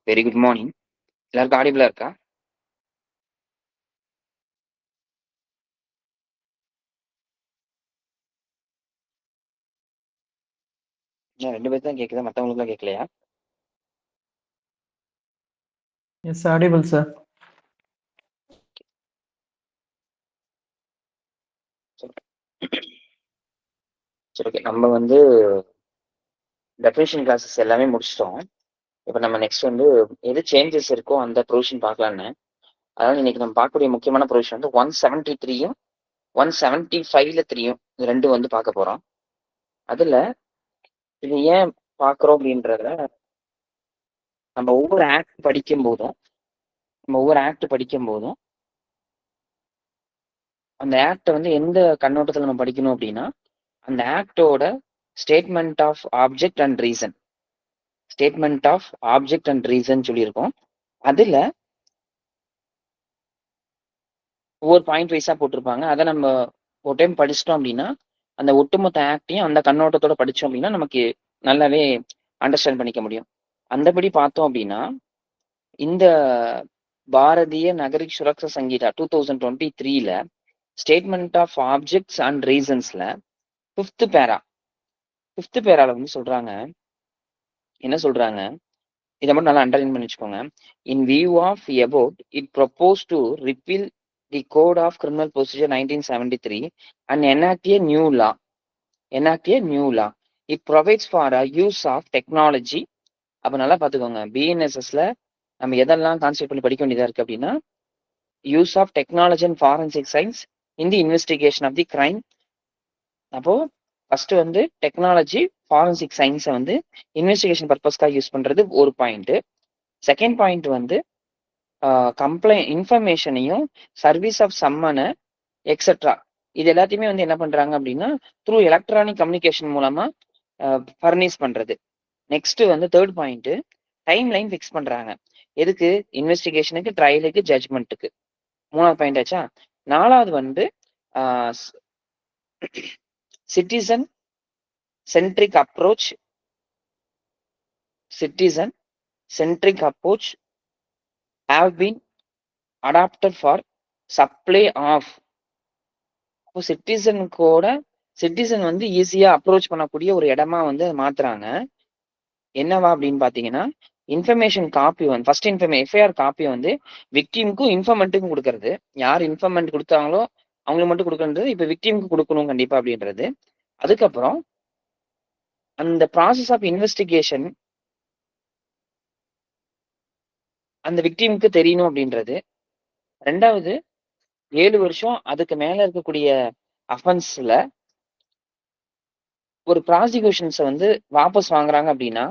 Very good morning. எல்லாருக்கும் ஆடிபிளா இருக்கா? இன்னும் 2 பேருக்கு தான் கேக்குதா? மத்தவங்களுக்குலாம் கேட்கலையா? Yes, audible, sir. சரி, ஓகே. நம்ம வந்து டெஃபினிஷன் கிளாஸஸ் எல்லாமே முடிச்சிட்டோம். இப்போ நம்ம நெக்ஸ்ட் வந்து எது சேஞ்சஸ் இருக்கோ அந்த ப்ரொவிஷன் பார்க்கலான்னு. அதாவது இன்னைக்கு நம்ம பார்க்கக்கூடிய முக்கியமான ப்ரொவிஷன் வந்து 173யும் 175ல 3யும் இது ரெண்டும் வந்து பார்க்க போறோம். அதுல இது ஏன் பார்க்குறோம் அப்படின்றத நம்ம ஒவ்வொரு ஆக்ட் படிக்கும் போதும் அந்த ஆக்டை வந்து எந்த கண்ணோட்டத்தில் நம்ம படிக்கணும் அப்படின்னா, அந்த ஆக்டோட statement of object and reason சொல்லியிருக்கோம். அதுல ஒவ்வொரு பாயிண்ட் வைஸா போட்டிருப்பாங்க. அதை நம்ம ஒரு டைம் படிச்சிட்டோம் அப்படின்னா அந்த ஒட்டுமொத்த ஆக்டையும் அந்த கண்ணோட்டத்தோட படிச்சோம் அப்படின்னா நமக்கு நல்லாவே அண்டர்ஸ்டாண்ட் பண்ணிக்க முடியும். அந்தபடி பார்த்தோம் அப்படின்னா இந்த பாரதிய நகரிக் சுரக்ஷா சங்கீதா 2023ல ஸ்டேட்மெண்ட் ஆஃப் ஆப்ஜெக்ட்ஸ் அண்ட் ரீசன்ஸ்ல ஃபிஃப்த் பேரால வந்து சொல்றாங்க, என்ன சொல்றாங்க, இதை மட்டும் நல்லா அண்டர்லைன் பண்ணி வச்சுக்கோங்க. In view of about it propose to repeal the code of criminal procedure 1973 and enact a new law. It provides for a use of technology. அப்ப நல்லா பாத்துக்கோங்க, பிஎன்எஸ்எஸ்ல நம்ம எதெல்லாம் கான்செப்ட் பண்ணி படிக்க வேண்டியதா இருக்கு அப்படின்னா, use of technology and forensic science in the investigation of the crime. அப்போ ஃபர்ஸ்ட் வந்து டெக்னாலஜி ஃபாரன்சிக் சயின்ஸை வந்து இன்வெஸ்டிகேஷன் பர்பஸ்க்காக யூஸ் பண்றது ஒரு பாயிண்ட். செகண்ட் பாயிண்ட் வந்து கம்ப்ளைண்ட் இன்ஃபர்மேஷனையும் சர்வீஸ் ஆஃப் சம்மனை எக்ஸெட்ரா இது எல்லாத்தையுமே வந்து என்ன பண்றாங்க அப்படின்னா த்ரூ எலக்ட்ரானிக் கம்யூனிகேஷன் மூலமா ஃபர்னிஷ் பண்றது. நெக்ஸ்ட் வந்து third point time line fix பண்றாங்க. எதுக்கு? இன்வெஸ்டிகேஷனுக்கு, ட்ரையலுக்கு, ஜட்ஜ்மெண்ட்டுக்கு. மூணாவது பாயிண்ட் ஆச்சா. நாலாவது வந்து citizen centric approach have been adopted for supply of. அப்போ சிட்டிசன் வந்து ஈஸியா அப்ரோச் பண்ணக்கூடிய ஒரு இடமா வந்து மாத்துறாங்க. என்னவா அப்படின்னு பாத்தீங்கன்னா, இன்ஃபர்மேஷன் காப்பி வந்து ஃபர்ஸ்ட் எஃப்ஐஆர் காப்பி வந்து விக்டிமுக்கும் இன்ஃபர்மெண்ட்டுக்கும் கொடுக்கறது. யார் இன்ஃபர்மெண்ட் கொடுத்தாங்களோ அவங்களுக்கு மட்டும் கொடுக்கறது, இப்ப விக்டிமுக்கு கொடுக்கணும் கண்டிப்பா அப்படின்றது. அதுக்கப்புறம் அந்த ப்ராசஸ் ஆஃப் இன்வெஸ்டிகேஷன் அந்த விக்டிமுக்கு தெரியணும் அப்படின்றது. ரெண்டாவது 7 வருஷம் அதுக்கு மேல இருக்கக்கூடிய அஃபென்ஸ்ல ஒரு ப்ராசிக்யூஷன்ஸை வந்து வாபஸ் வாங்குறாங்க அப்படின்னா,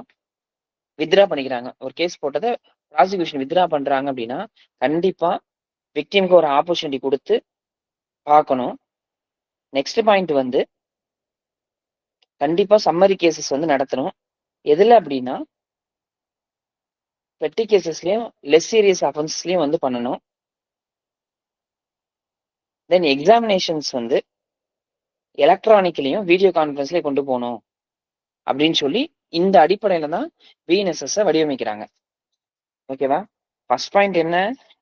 வித்ரா பண்ணிக்கிறாங்க, ஒரு கேஸ் போட்டதை ப்ராசிக்யூஷன் வித்ரா பண்றாங்க அப்படின்னா கண்டிப்பா விக்டிமுக்கு ஒரு ஆப்பர்ச்சுனிட்டி கொடுத்து பார்க்கணும். நெக்ஸ்ட் பாயிண்ட் வந்து கண்டிப்பா சம்மரி கேசஸ் வந்து நடத்தணும். எதுல அப்படின்னா பெட்டி கேசஸ்லயும் லெஸ் சீரியஸ் அஃபென்ஸ்லயும் வந்து பண்ணணும். தென் எக்ஸாமினேஷன்ஸ் வந்து எலக்ட்ரானிக்லயும் வீடியோ கான்ஃபரன்ஸ்லயும் கொண்டு போகணும் அப்படின்னு சொல்லி இந்த அடிப்படையில தான் பிஎன்எஸ்எஸ் வடிவமைக்கிறாங்க. ஓகேவா? ஃபர்ஸ்ட் பாயிண்ட் என்ன?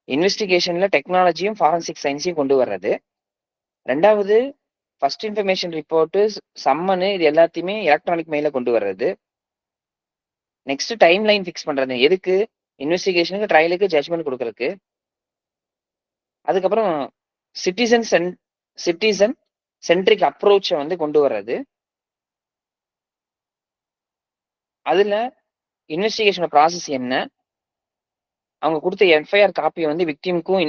இன்வெஸ்டிகேஷன்ல டெக்னாலஜியும் ஃபாரன்சிக் சயின்ஸையும் கொண்டு வர்றது. ரெண்டாவது ஃபர்ஸ்ட் இன்ஃபர்மேஷன் ரிப்போர்ட்டு, சம்மனு, இது எல்லாத்தையுமே எலக்ட்ரானிக் மெயில கொண்டு வர்றது. நெக்ஸ்ட் டைம் லைன் ஃபிக்ஸ் பண்றது. எதுக்கு? இன்வெஸ்டிகேஷனுக்கு, ட்ரையலுக்கு, ஜட்ஜ்மெண்ட் கொடுக்கறதுக்கு. அதுக்கப்புறம் சிட்டிசன் சென்ட்ரிக் அப்ரோச்சை வந்து கொண்டு வர்றது. அதுல இன்வெஸ்டிகேஷன் ப்ராசஸ் என்ன, அவங்க கொடுத்த எஃப்ஐஆர் காப்பியை வந்து விக்டிமுக்கும்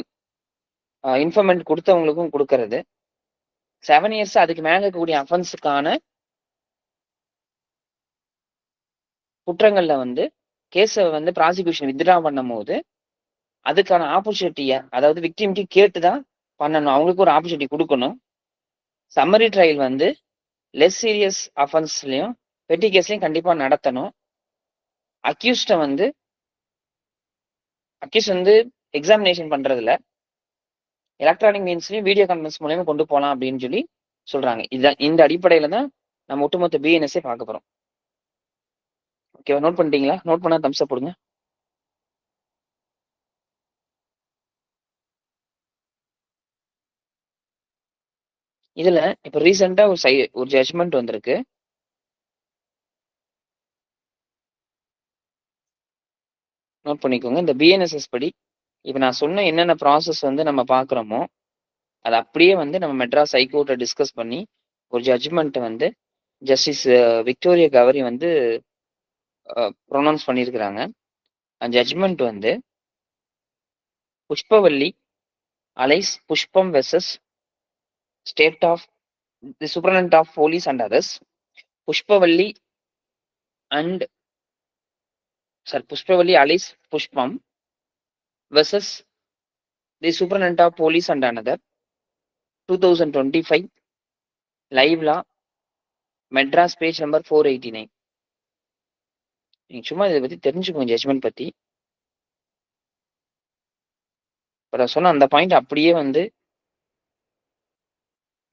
இன்ஃபர்மெண்ட் கொடுத்தவங்களுக்கும் கொடுக்கறது. 7 years அதுக்கு மேல இருக்கக்கூடிய அஃபென்ஸுக்கான குற்றங்கள்ல வந்து கேஸை வந்து ப்ராசிக்யூஷன் வித்ட்ரா பண்ணும் போது அதுக்கான ஆப்பர்ச்சுனிட்டியை, அதாவது விக்டிமுக்கு கேட்டுதான் பண்ணணும், அவங்களுக்கு ஒரு ஆப்பர்ச்சுனிட்டி கொடுக்கணும். சம்மரி ட்ரையல் வந்து லெஸ் சீரியஸ் அஃபென்ஸ்லயும் பெட்டி கேஸ்லயும் கண்டிப்பா நடத்தணும். அக்யூஸ்ட் வந்து எக்ஸாமினேஷன் பண்றதுல எலக்ட்ரானிக் மீன்ஸ்லயும் வீடியோ கான்ஃபரன்ஸ் மூலமா கொண்டு போகலாம் அப்படின்னு சொல்லி சொல்றாங்க. இதுதான் இந்த அடிப்படையில தான் நம்ம ஒட்டுமொத்த பிஎன்எஸ்ஸே பார்க்க போறோம். ஓகேவா? நோட் பண்ணிட்டீங்களா? நோட் பண்ணா தம்ஸ் அப் போடுங்க. இதுல இப்ப ரீசெண்டா ஒரு ஜட்ஜ்மெண்ட் வந்திருக்கு. நோட் பண்ணிக்கோங்க. இந்த பிஎன்எஸ்எஸ் படி இப்ப நான் சொன்ன என்னென்ன ப்ராசஸ் வந்து நம்ம பார்க்குறோமோ, அது அப்படியே வந்து நம்ம மெட்ராஸ் ஹைகோர்ட்ட டிஸ்கஸ் பண்ணி ஒரு ஜட்ஜ்மெண்ட் வந்து ஜஸ்டிஸ் விக்டோரியா கவரி வந்து ப்ரொனவுன்ஸ் பண்ணியிருக்கிறாங்க. அந்த ஜட்ஜ்மெண்ட் வந்து Pushpavalli alias Pushpam versus state of the superintendent of police and others. Pushpavalli and Pushpavalli alias Pushpam versus the superintendent of police and another 2025 live law Madras page number 489. நீங்க சும்மா இதை பத்தி தெரிஞ்சுக்கோங்க ஜட்ஜ்மெண்ட் பத்தி. இப்ப நான் சொன்ன அந்த பாயிண்ட் அப்படியே வந்து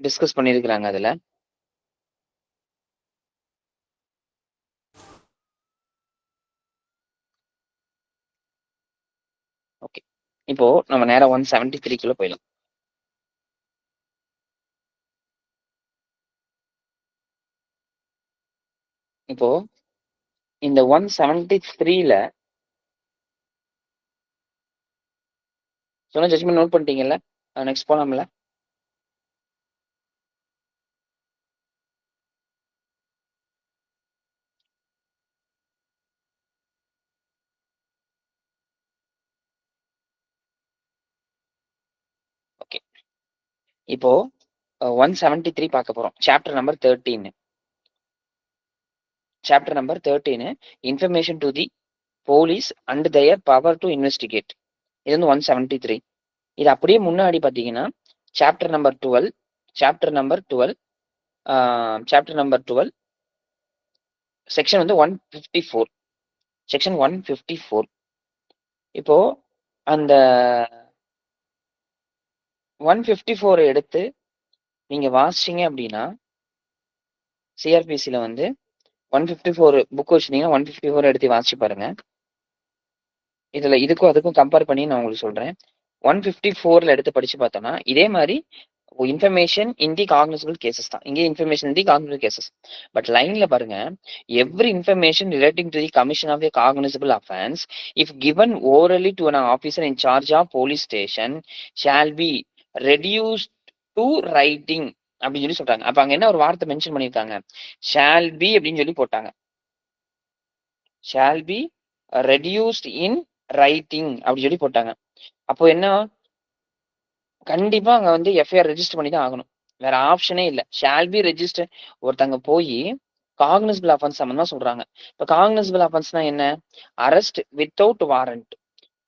டிஸ்கஸ் பண்ணியிருக்கிறாங்க அதுல. ஓகே, இப்போ நம்ம நேரா 173 போயிடலாம். இப்போ இந்த 173ல சொன்ன ஜட்ஜ்மெண்ட் நோட் பண்ணிட்டீங்கல்ல? நெக்ஸ்ட் போலாம்ல? ஓகே, இப்போ 173 பார்க்க போறோம். Chapter number 13. Chapter number 13 information to the police and their power to investigate. இது வந்து 173. இது அப்படியே முன்னாடி பார்த்தீங்கன்னா chapter number 12 chapter number 12 section வந்து 154. செக்ஷன் 154. இப்போ அந்த 154 எடுத்து நீங்க வாசிச்சீங்க அப்படின்னா சிஆர்பிசில வந்து 154 புக் வச்சிருந்தீங்கன்னா 154 எடுத்து வாசிச்சு பாருங்க. இதுல இதுக்கும் அதுக்கும் கம்பேர் பண்ணி நான் உங்களுக்கு சொல்றேன். 154ல எடுத்து படிச்சு பார்த்தோம்னா இதே மாதிரி information in the cognizable cases தான். இங்கே information in the cognizable cases. But லைன்ல பாருங்க, every information relating to the commission of the cognizable offence if given orally to an officer in charge of police station shall be reduced to writing அப்படின்னு சொல்லி சொல்றாங்க. அப்ப அங்க என்ன ஒரு வார்த்தை மென்ஷன் பண்ணிருக்காங்க? shall be அப்படின்னு சொல்லி போட்டாங்க. shall be reduced in writing அப்படின்னு சொல்லி போட்டாங்க. அப்போ என்ன, கண்டிப்பா அங்க வந்து எஃப்ஐஆர் ரெஜிஸ்டர் பண்ணி தான் ஆகணும். வேற ஆப்ஷனே இல்ல. Shall be register. ஒருத்தங்க போய் காக்னிசபிள் அஃபென்ஸ் சம்பந்தமா சொல்றாங்க. இப்ப காக்னிசபிள் அஃபென்ஸ்னா என்ன? Arrest without warrant.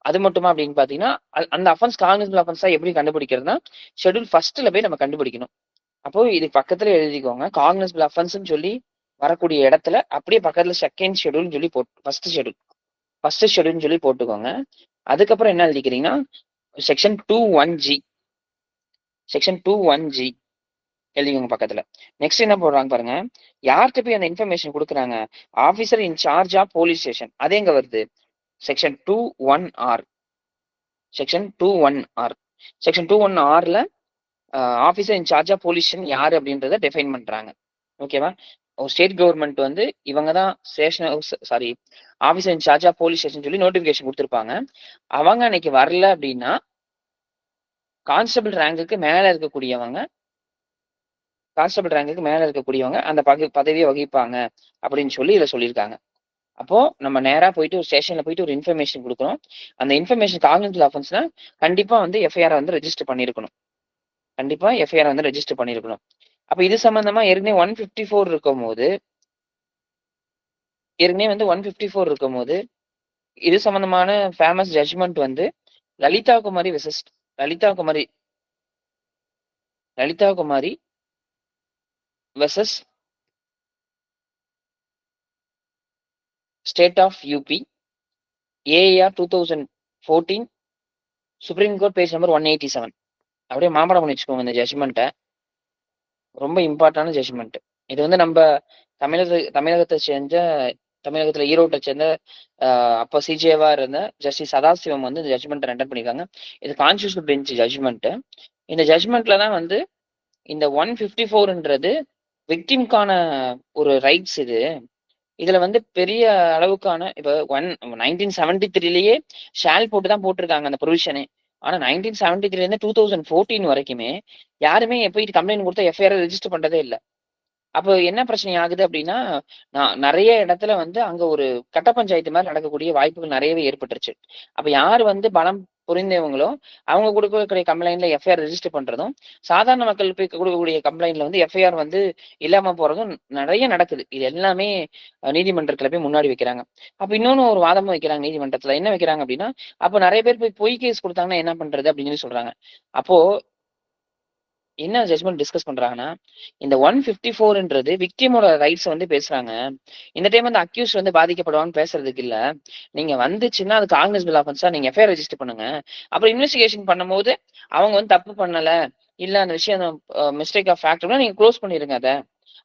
அது மட்டுமா அப்படின்னு பாத்தீங்கன்னா அந்த அஃபென்ஸ் காக்னிசபிள் அஃபென்ஸா எப்படி கண்டுபிடிக்கிறதுனா ஷெட்யூல் ஃபர்ஸ்ட்ல போய் நம்ம கண்டுபிடிக்கணும். அப்போ இது பக்கத்துல எழுதிக்கோங்க. காக்னிசபிள் அஃபென்ஸ்னு சொல்லி வரக்கூடிய இடத்துல அப்படியே பக்கத்துல செகண்ட் ஷெட்யூல் சொல்லி ஃபர்ஸ்ட் ஷெட்யூல் சொல்லி போட்டுக்கோங்க. அதுக்கப்புறம் என்ன எழுதிக்கிறீங்கன்னா செக்ஷன் 21G செக்ஷன் 21G எழுதிக்கோங்க பக்கத்துல. நெக்ஸ்ட் என்ன போடுறாங்க பாருங்க, யார்கிட்ட போய் அந்த இன்ஃபர்மேஷன் கொடுக்குறாங்க? Officer in charge of police station. அது எங்க வருது? Section 21R. Section 21R. Section 21Rல officer in charge of police station யாரு அப்படின்றத டிஃபைன் பண்றாங்க. ஓகேவா? ஸ்டேட் கவர்மெண்ட் வந்து இவங்க தான் station officer in charge of police station சொல்லி நோட்டிபிகேஷன் கொடுத்துருப்பாங்க. அவங்க அன்னைக்கு வரல அப்படின்னா கான்ஸ்டபிள் ரேங்குக்கு மேல இருக்கக்கூடியவங்க அந்த பதவியை வகிப்பாங்க அப்படின்னு சொல்லி இதுல சொல்லியிருக்காங்க. அப்போ நம்ம நேரா போயிட்டு ஒரு ஸ்டேஷன்ல போயிட்டு ஒரு இன்ஃபர்மேஷன் கொடுக்குறோம். அந்த இன்ஃபர்மேஷன் காக்னிசபிள் அஃபென்ஸ்னா கண்டிப்பா வந்து எஃப்ஐஆர் வந்து ரெஜிஸ்டர் பண்ணிருக்கணும். அப்ப இது சம்பந்தமா ஏற்கனவே 154 இருக்கும் போது இது சம்பந்தமான ஃபேமஸ் ஜட்ஜ்மெண்ட் வந்து Lalita Kumari versus state of UP AIR 2014 supreme court page number 187. அப்படியே மாம்பழம் பண்ணி வச்சுக்கோங்க. இந்த ஜட்ஜ்மெண்ட்டை ரொம்ப இம்பார்ட்டன்டான ஜட்ஜ்மெண்ட். இது வந்து நம்ம தமிழகத்துல ஈரோட்டை சேர்ந்த அப்போ சிஜேவா இருந்த ஜஸ்டிஸ் சதாசிவம் வந்து இந்த ஜட்ஜ்மெண்ட் ரெண்டர் பண்ணிருக்காங்க. இது கான்ஸ்டியூஷனல் பெஞ்ச் ஜட்ஜ்மெண்ட். இந்த ஜட்ஜ்மெண்ட்ல தான் வந்து இந்த 154ன்றது விக்டிம்கான ஒரு ரைட்ஸ் இது. இதுல வந்து பெரிய அளவுக்கான இப்ப 1973லயே ஷால் போட்டு தான் போட்டிருக்காங்க அந்த ப்ரொவிஷனே. ஆனா 1973ல இருந்து 2014 வரைக்குமே யாருமே போயிட்டு கம்ப்ளைண்ட் கொடுத்தா எஃப்ஐஆர் ரெஜிஸ்டர் பண்றதே இல்ல. அப்போ என்ன பிரச்சனை ஆகுது அப்படின்னா, நெறைய இடத்துல வந்து அங்க ஒரு கட்ட பஞ்சாயத்து மாரி நடக்கக்கூடிய வாய்ப்புகள் நெறையவே ஏற்பட்டுருச்சு. அப்ப யார் வந்து பலம் புரிந்தவங்களோ, அவங்க குடுக்கக்கூடிய கம்ப்ளைண்ட்ல எஃப்ஐஆர் ரெஜிஸ்டர் பண்றதும், சாதாரண மக்கள் போய் குடுக்கக்கூடிய கம்ப்ளைண்ட்ல வந்து எஃப்ஐஆர் வந்து இல்லாம போறதும் நெறைய நடக்குது. இது எல்லாமே நீதிமன்றத்துல போய் முன்னாடி வைக்கிறாங்க. அப்ப இன்னொன்னு ஒரு வாதமும் வைக்கிறாங்க நீதிமன்றத்துல. என்ன வைக்கிறாங்க அப்படின்னா, அப்ப நெறைய பேர் போய் பொய் கேஸ் குடுத்தாங்கன்னா என்ன பண்றது அப்படின்னு சொல்லி சொல்றாங்க. அப்போ என்ன ஜட்ஜ்மெண்ட் டிஸ்கஸ் பண்றாங்கன்னா, இந்த 154ன்றது விக்டிமோட ரைட்ஸ் வந்து பேசுறாங்க. இந்த டைம் வந்து அக்யூஸ்ட் வந்து பாதிக்கப்படுவாங்கன்னு பேசுறதுக்கு இல்ல. நீங்க வந்துச்சுன்னா அது காக்னிசபிள் ஆஃபென்ஸா நீங்க எஃப்ஐஆர் ரெஜிஸ்டர் பண்ணுங்க. அப்புறம் இன்வெஸ்டிகேஷன் பண்ணும்போது அவங்க வந்து தப்பு பண்ணல, இல்ல அந்த விஷயம் மிஸ்டேக் ஆஃப் ஃபேக்ட்னா நீங்க க்ளோஸ் பண்ணிருங்க அத.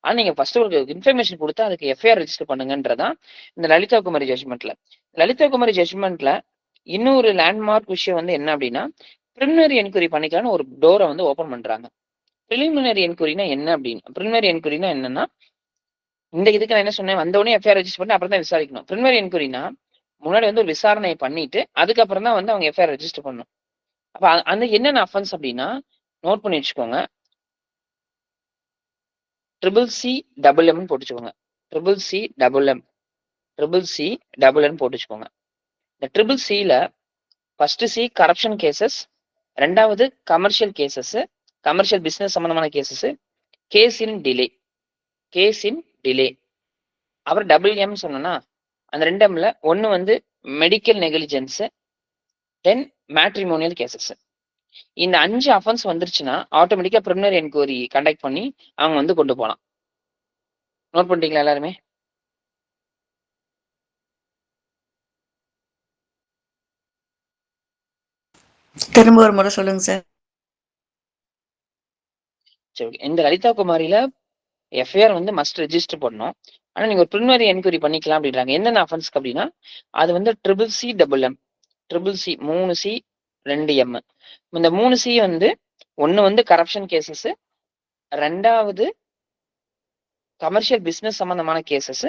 ஆனா நீங்க ஃபர்ஸ்ட் ஒரு இன்ஃபர்மேஷன் குடுத்து அதுக்கு எஃப்ஐஆர் ரெஜிஸ்டர் பண்ணுங்கன்றதான் இந்த லலிதா குமாரி ஜட்ஜ்மெண்ட்ல. லலிதா குமாரி ஜட்ஜ்மெண்ட்ல இன்னொரு லேண்ட்மார்க் விஷயம் வந்து என்ன அப்படின்னா, பிரிலிமினரி என்கொயரி பண்ணிக்கலாம்னு ஒரு டோர வந்து ஓப்பன் பண்றாங்க. பிரிலிமினரி என்கொயரினா என்ன அப்படின்னு? பிரிலிமினரி என்கொயரினா என்னன்னா, இந்த இதுக்கு நான் என்ன சொன்னேன், வந்தவுடனே எஃப்ஐஆர் ரெஜிஸ்டர் பண்ணி அப்புறம் தான் விசாரிக்கணும். பிரிலிமினரி என்கொயரினா, முன்னாடி வந்து ஒரு விசாரணை பண்ணிட்டு, அதுக்கப்புறம் தான் வந்து அவங்க எஃப்ஐஆர் ரெஜிஸ்டர் பண்ணணும். அப்ப அந்த என்னென்ன அஃபென்ஸ் அப்படின்னா, நோட் பண்ணி வச்சுக்கோங்க. ட்ரிபிள் சி டபுள் எம்னு போட்டு வச்சுக்கோங்க. Triple C double M, triple C double M போட்டு வச்சுக்கோங்க. இந்த ட்ரிபிள் சில ஃபர்ஸ்ட் சி கரப்ஷன் கேசஸ், 2வது கமர்ஷியல் கேசஸ், கமர்ஷியல் பிசினஸ் சம்பந்தமான கேசஸ், கேஸ் இன் டிலே, கேஸ் இன் டிலே. அப்புறம் டபுள் எம் சொன்னோம்னா, அந்த 2 எம்ல ஒன்னு வந்து மெடிக்கல் நெக்லிஜென்ஸ், தென் மேட்ரிமோனியல் கேசஸ். இந்த 5 அஃபென்ஸ் வந்துருச்சுன்னா ஆட்டோமேட்டிக்கா பிரிலிமினரி என்கொயரி கண்டக்ட் பண்ணி அவங்க வந்து கொண்டு போலாம். நோட் பண்ணிட்டீங்களா எல்லாருமே? திரும்ப ஒரு முறை சொல்லுங்க சார். சரி, ஓகே. இந்த லலிதா குமாரில எஃப்ஐஆர் வந்து மஸ்ட் ரெஜிஸ்டர் பண்ணணும். ஆனா நீங்க ஒரு பிரிலிமினரி என்கொயரி பண்ணிக்கலாம் அப்படின்றாங்க. என்னென்ன அஃபென்ஸ்க்கு அப்படின்னா, அது வந்து triple C double M, triple C 3 C 2 M. இந்த 3 சி வந்து ஒன்னு வந்து கரப்ஷன் கேசஸ், 2வது கமர்ஷியல் பிசினஸ் சம்பந்தமான கேசஸ்,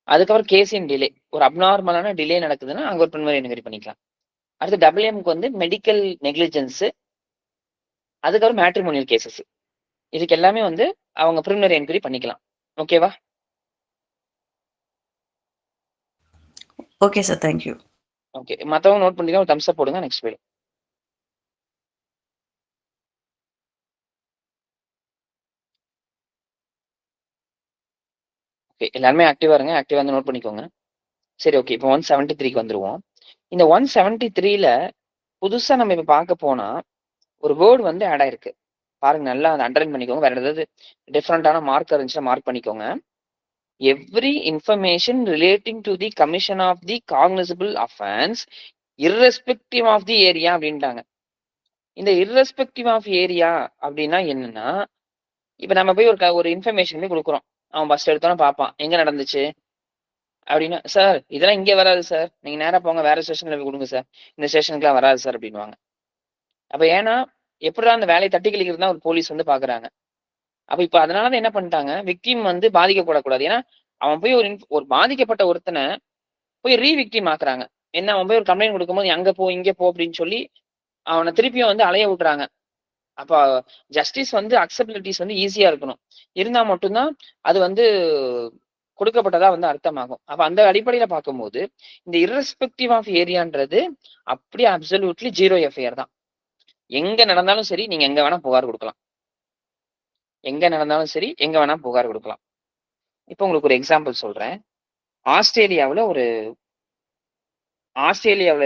அதுக்கப்புறம் கேஸ் இன் டிலே. ஒரு அப்நார்மலான டிலே நடக்குதுன்னா அங்க ஒரு பிரிலிமினரி என்கொயரி பண்ணிக்கலாம். அடுத்து டபுள் எம்க்கு வந்து மெடிக்கல் நெக்லிஜென்ஸ், அதுக்கப்புறம் மேட்ரிமோனியல் கேசஸ். இதுக்கு எல்லாமே வந்து அவங்க பிரிலிமினரி என்கொயரி பண்ணிக்கலாம். ஓகேவா? Okay sir, thank you. ஓகே. மத்தவங்க நோட் பண்ணிக்கலாம், ஒரு தம்ஸ் அப் போடுங்க. Next video. ஓகே, எல்லாருமே ஆக்டிவா இருங்க. ஆக்டிவா வந்து நோட் பண்ணிக்கோங்க. சரி, ஓகே. இப்போ 173க்கு வந்துருவோம். இந்த 173ல புதுசா நம்ம இப்ப பார்க்க போனா ஒரு வேர்ட் வந்து ஆட் ஆயிருக்கு. பாருங்க, நல்லா அதை அண்டர்லைன் பண்ணிக்கோங்க. வேற ஏதாவது டிஃபரெண்டான மார்க் இருந்துச்சுன்னா மார்க் பண்ணிக்கோங்க. Every information relating to the commission of the cognizable offence irrespective of the area அப்படின்ட்டாங்க. இந்த irrespective ஆஃப் ஏரியா அப்படின்னா என்னன்னா, இப்ப நம்ம போய் ஒரு இன்ஃபர்மேஷன் போய் கொடுக்குறோம். அவன் ஃபர்ஸ்ட் எடுத்தோன்னு பார்ப்பான், எங்க நடந்துச்சு அப்படின்னா, சார் இதெல்லாம் இங்கே வராது சார், நீங்க நேரா போங்க, வேற ஸ்டேஷன்ல போய் கொடுங்க சார், இந்த ஸ்டேஷனுக்குலாம் வராது சார் அப்படின்வாங்க. அப்ப ஏன்னா எப்படிதான் அந்த வேலையை தட்டி கழிக்கிறது தான் ஒரு போலீஸ் வந்து பாக்குறாங்க. அப்ப இப்ப அதனாலதான் என்ன பண்ணிட்டாங்க, விக்டிம் வந்து பாதிக்கப்படக்கூடாது. ஏன்னா அவன் போய் ஒரு பாதிக்கப்பட்ட ஒருத்தனை போய் ரீவிக்டிம் ஆக்குறாங்க. என்ன, அவன் போய் ஒரு கம்ப்ளைண்ட் கொடுக்கும்போது அங்க போ இங்க போ அப்படின்னு சொல்லி அவனை திருப்பியும் வந்து அலைய விட்டுறாங்க. அப்ப ஜஸ்டிஸ் வந்து அக்செப்டபிலிட்டிஸ் வந்து ஈஸியா இருக்கணும். இருந்தா மட்டும்தான் அது வந்து கொடுக்கப்பட்டதா வந்து அர்த்தமாகும். அப்ப அந்த அடிப்படையில பார்க்கும்போது இந்த irrespective ஆஃப் ஏரியான்றது அப்படியே அப்சல்யூட்லி 0 எஃப்ஐஆர் தான். எங்க நடந்தாலும் சரி, நீங்க எங்க வேணா புகார் கொடுக்கலாம். எங்க நடந்தாலும் சரி, எங்க வேணா புகார் கொடுக்கலாம். இப்போ உங்களுக்கு ஒரு எக்ஸாம்பிள் சொல்றேன். ஆஸ்திரேலியாவில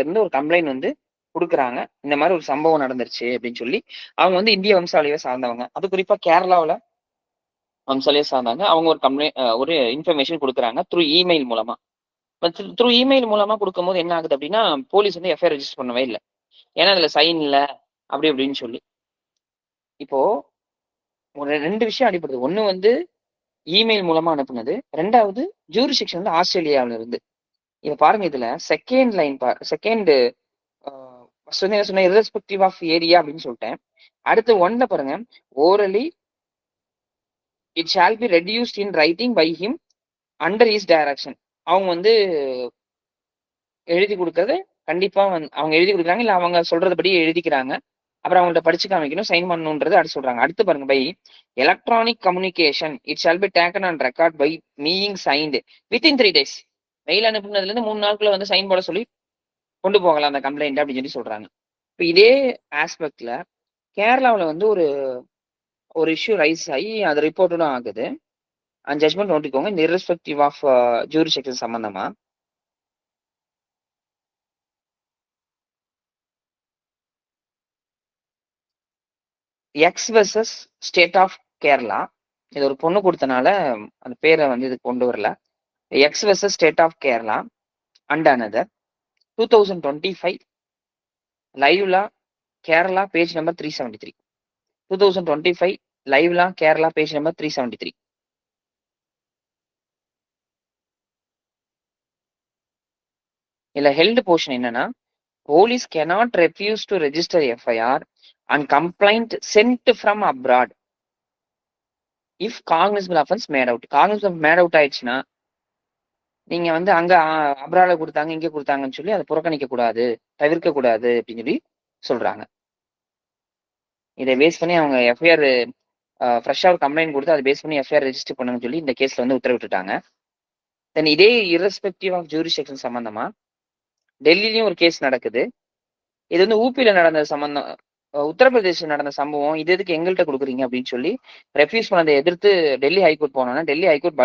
இருந்து ஒரு கம்ப்ளைண்ட் வந்து குடுக்குறாங்க. இந்த மாதிரி ஒரு சம்பவம் நடந்துருச்சு அப்படின்னு சொல்லி. அவங்க வந்து இந்திய வம்சாவளியை சார்ந்தவங்க. அது குறிப்பா கேரளாவுல வம்சாவளியை சார்ந்தாங்க. அவங்க ஒரு ஒரு இன்ஃபர்மேஷன் கொடுக்குறாங்க த்ரூ இமெயில் மூலமா. த்ரூ இமெயில் மூலமா கொடுக்கும்போது என்ன ஆகுது அப்படின்னா, போலீஸ் வந்து எஃப்ஐஆர் ரெஜிஸ்டர் பண்ணவே இல்லை. ஏன்னா அதுல சைன் இல்ல அப்படி அப்படின்னு சொல்லி. இப்போ ஒரு 2 விஷயம் அடிப்படுது. ஒண்ணு வந்து இமெயில் மூலமா அனுப்புனது, 2வது ஜூரிஸ்டிக்ஷன் வந்து ஆஸ்திரேலியாவில இருந்து. இப்ப பாருங்க, இதுல செகண்ட் லைன் செகண்ட் ஃபர்ஸ்ட் வந்து என்ன சொன்னேன், irrespective ஆஃப் ஏரியா அப்படின்னு சொல்லிட்டேன். அடுத்து 1ல பாருங்க, orally it shall be reduced in writing by him under his direction. அவங்க வந்து எழுதி கொடுக்கறது கண்டிப்பா வந்து அவங்க எழுதி கொடுக்குறாங்க, இல்ல அவங்க சொல்றதுபடி எழுதிக்கிறாங்க. அப்புறம் அவங்கள்ட்ட படிச்சு காமிக்கணும், சைன் பண்ணணுன்றது அடுத்து சொல்றாங்க. அடுத்து பாருங்க, by electronic communication it shall be taken on record by மீயிங் சைன்டு வித்தின் 3 days. மெயில் அனுப்புனதுல இருந்து 3 நாளுக்குள்ள வந்து சைன் போட சொல்லி கொண்டு போகலாம் அந்த கம்ப்ளைண்ட் அப்படின்னு சொல்லி சொல்றாங்க. இப்போ இதே ஆஸ்பெக்ட்ல கேரளாவில் வந்து ஒரு இஷ்யூ ரைஸ் ஆகி அது ரிப்போர்ட்டும் ஆகுது. அந்த ஜட்மெண்ட் நோட்டிக்கோங்க, இந்த இர்ரெஸ்பெக்டிவ் ஆஃப் ஜூரிஸ்டிக்ஷன் சம்பந்தமா. X versus state of Kerala. இது ஒரு பொண்ணு கொடுத்தனால அந்த பேரை வந்து இது கொண்டு வரல. X versus state of Kerala and another 2025 live law Kerala page number 373. 2025 live law Kerala page number 373. இதுல ஹெல்டு போர்ஷன் என்னன்னா, police cannot refuse to register FIR and complaint sent from abroad if cognizable offense made out. cognizable made out ஆயிடுச்சுன்னா நீங்க வந்து அங்க அப்ராட்ல கொடுத்தாங்க இங்க கொடுத்தாங்கன்னு சொல்லி அதை புறக்கணிக்க கூடாது, தவிர்க்க கூடாது அப்படின்னு சொல்லி சொல்றாங்க. இதை பேஸ் பண்ணி அவங்க எஃப்ஐஆர் ஃப்ரெஷ்ஷா ஒரு கம்ப்ளைண்ட் கொடுத்து அதை பேஸ் பண்ணி எஃப்ஐஆர் ரெஜிஸ்டர் பண்ணுன்னு சொல்லி இந்த கேஸ்ல வந்து உத்தரவிட்டுட்டாங்க. தென் இதே இரஸ்பெக்டிவ் ஆஃப் ஜூரிஸ்டிக்ஷன் சம்பந்தமா டெல்லியிலயும் ஒரு கேஸ் நடக்குது. இது வந்து ஊபியில நடந்த சம்பந்தம், உத்தரப்பிரதேசம் நடந்த சம்பவம். இது எதுக்கு எங்கள்கிட்ட கொடுக்குறீங்க அப்படின்னு சொல்லி ரெஃப்யூஸ் பண்ணதை எதிர்த்து டெல்லி ஹைகோர்ட் போனோம்னா டெல்லி ஹைகோர்ட்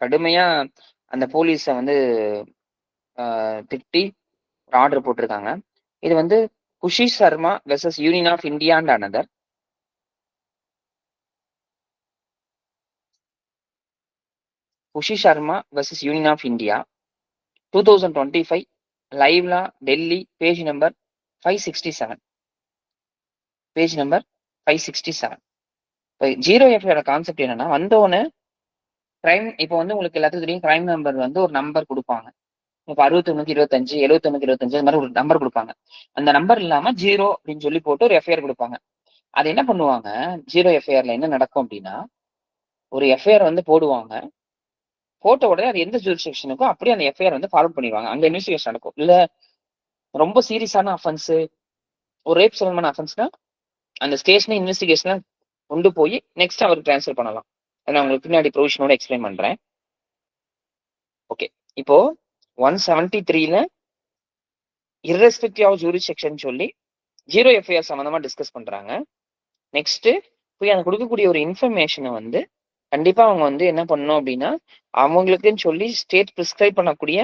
கடுமையா அந்த போலீஸை வந்து திட்டி ஒரு ஆர்டர் போட்டிருக்காங்க. இது வந்து Khushi Sharma versus union of India and another. Khushi Sharma versus union of India 2025 live law Delhi page number 567. Page number 567. இப்போ ஜீரோ எஃப்ஐஆர் கான்செப்ட் என்னன்னா, வந்தோடனே கிரைம், இப்போ வந்து உங்களுக்கு எல்லாத்துக்கும் தெரியும் கிரைம் நம்பர் வந்து ஒரு நம்பர் கொடுப்பாங்க. இப்போ 6125 7125 அது மாதிரி ஒரு நம்பர் கொடுப்பாங்க. அந்த நம்பர் இல்லாம 0 அப்படின்னு சொல்லி போட்டு ஒரு எஃப்ஐஆர் கொடுப்பாங்க. அது என்ன பண்ணுவாங்க, ஜீரோ எஃப்ஐஆர்ல என்ன நடக்கும் அப்படின்னா, ஒரு எஃப்ஐஆர் வந்து போடுவாங்க, போட்ட உடனே அது எந்த ஜூரிஸ்டிக்ஷனுக்கோ அப்படியே அந்த எஃப்ஐஆர் வந்து ஃபார்வர்ட் பண்ணிடுவாங்க. அங்க இன்வெஸ்டிகேஷன் நடக்கும். இல்ல ரொம்ப சீரியஸான அஃபென்ஸ், ஒரு ரேப் சம்பந்தமான அஃபென்ஸ்னா அந்த ஸ்டேஷனை இன்வெஸ்டிகேஷனை கொண்டு போய் நெக்ஸ்ட் அவருக்கு டிரான்ஸ்ஃபர் பண்ணலாம். நான் உங்களுக்கு பின்னாடி ப்ரொவிஷனோட எக்ஸ்பிளைன் பண்றேன். ஓகே, இப்போ 173ல இரஸ்பெக்டிவ் ஆஃப் ஜூரிஸ்டிக்ஷன் சொல்லி ஜீரோ எஃப்ஐஆர் சம்பந்தமா டிஸ்கஸ் பண்றாங்க. நெக்ஸ்ட் போய் அந்த கொடுக்கக்கூடிய ஒரு இன்ஃபர்மேஷனை வந்து கண்டிப்பா அவங்க வந்து என்ன பண்ணணும் அப்படின்னா, அவங்களுக்குன்னு சொல்லி ஸ்டேட் பிரிஸ்கிரைப் பண்ணக்கூடிய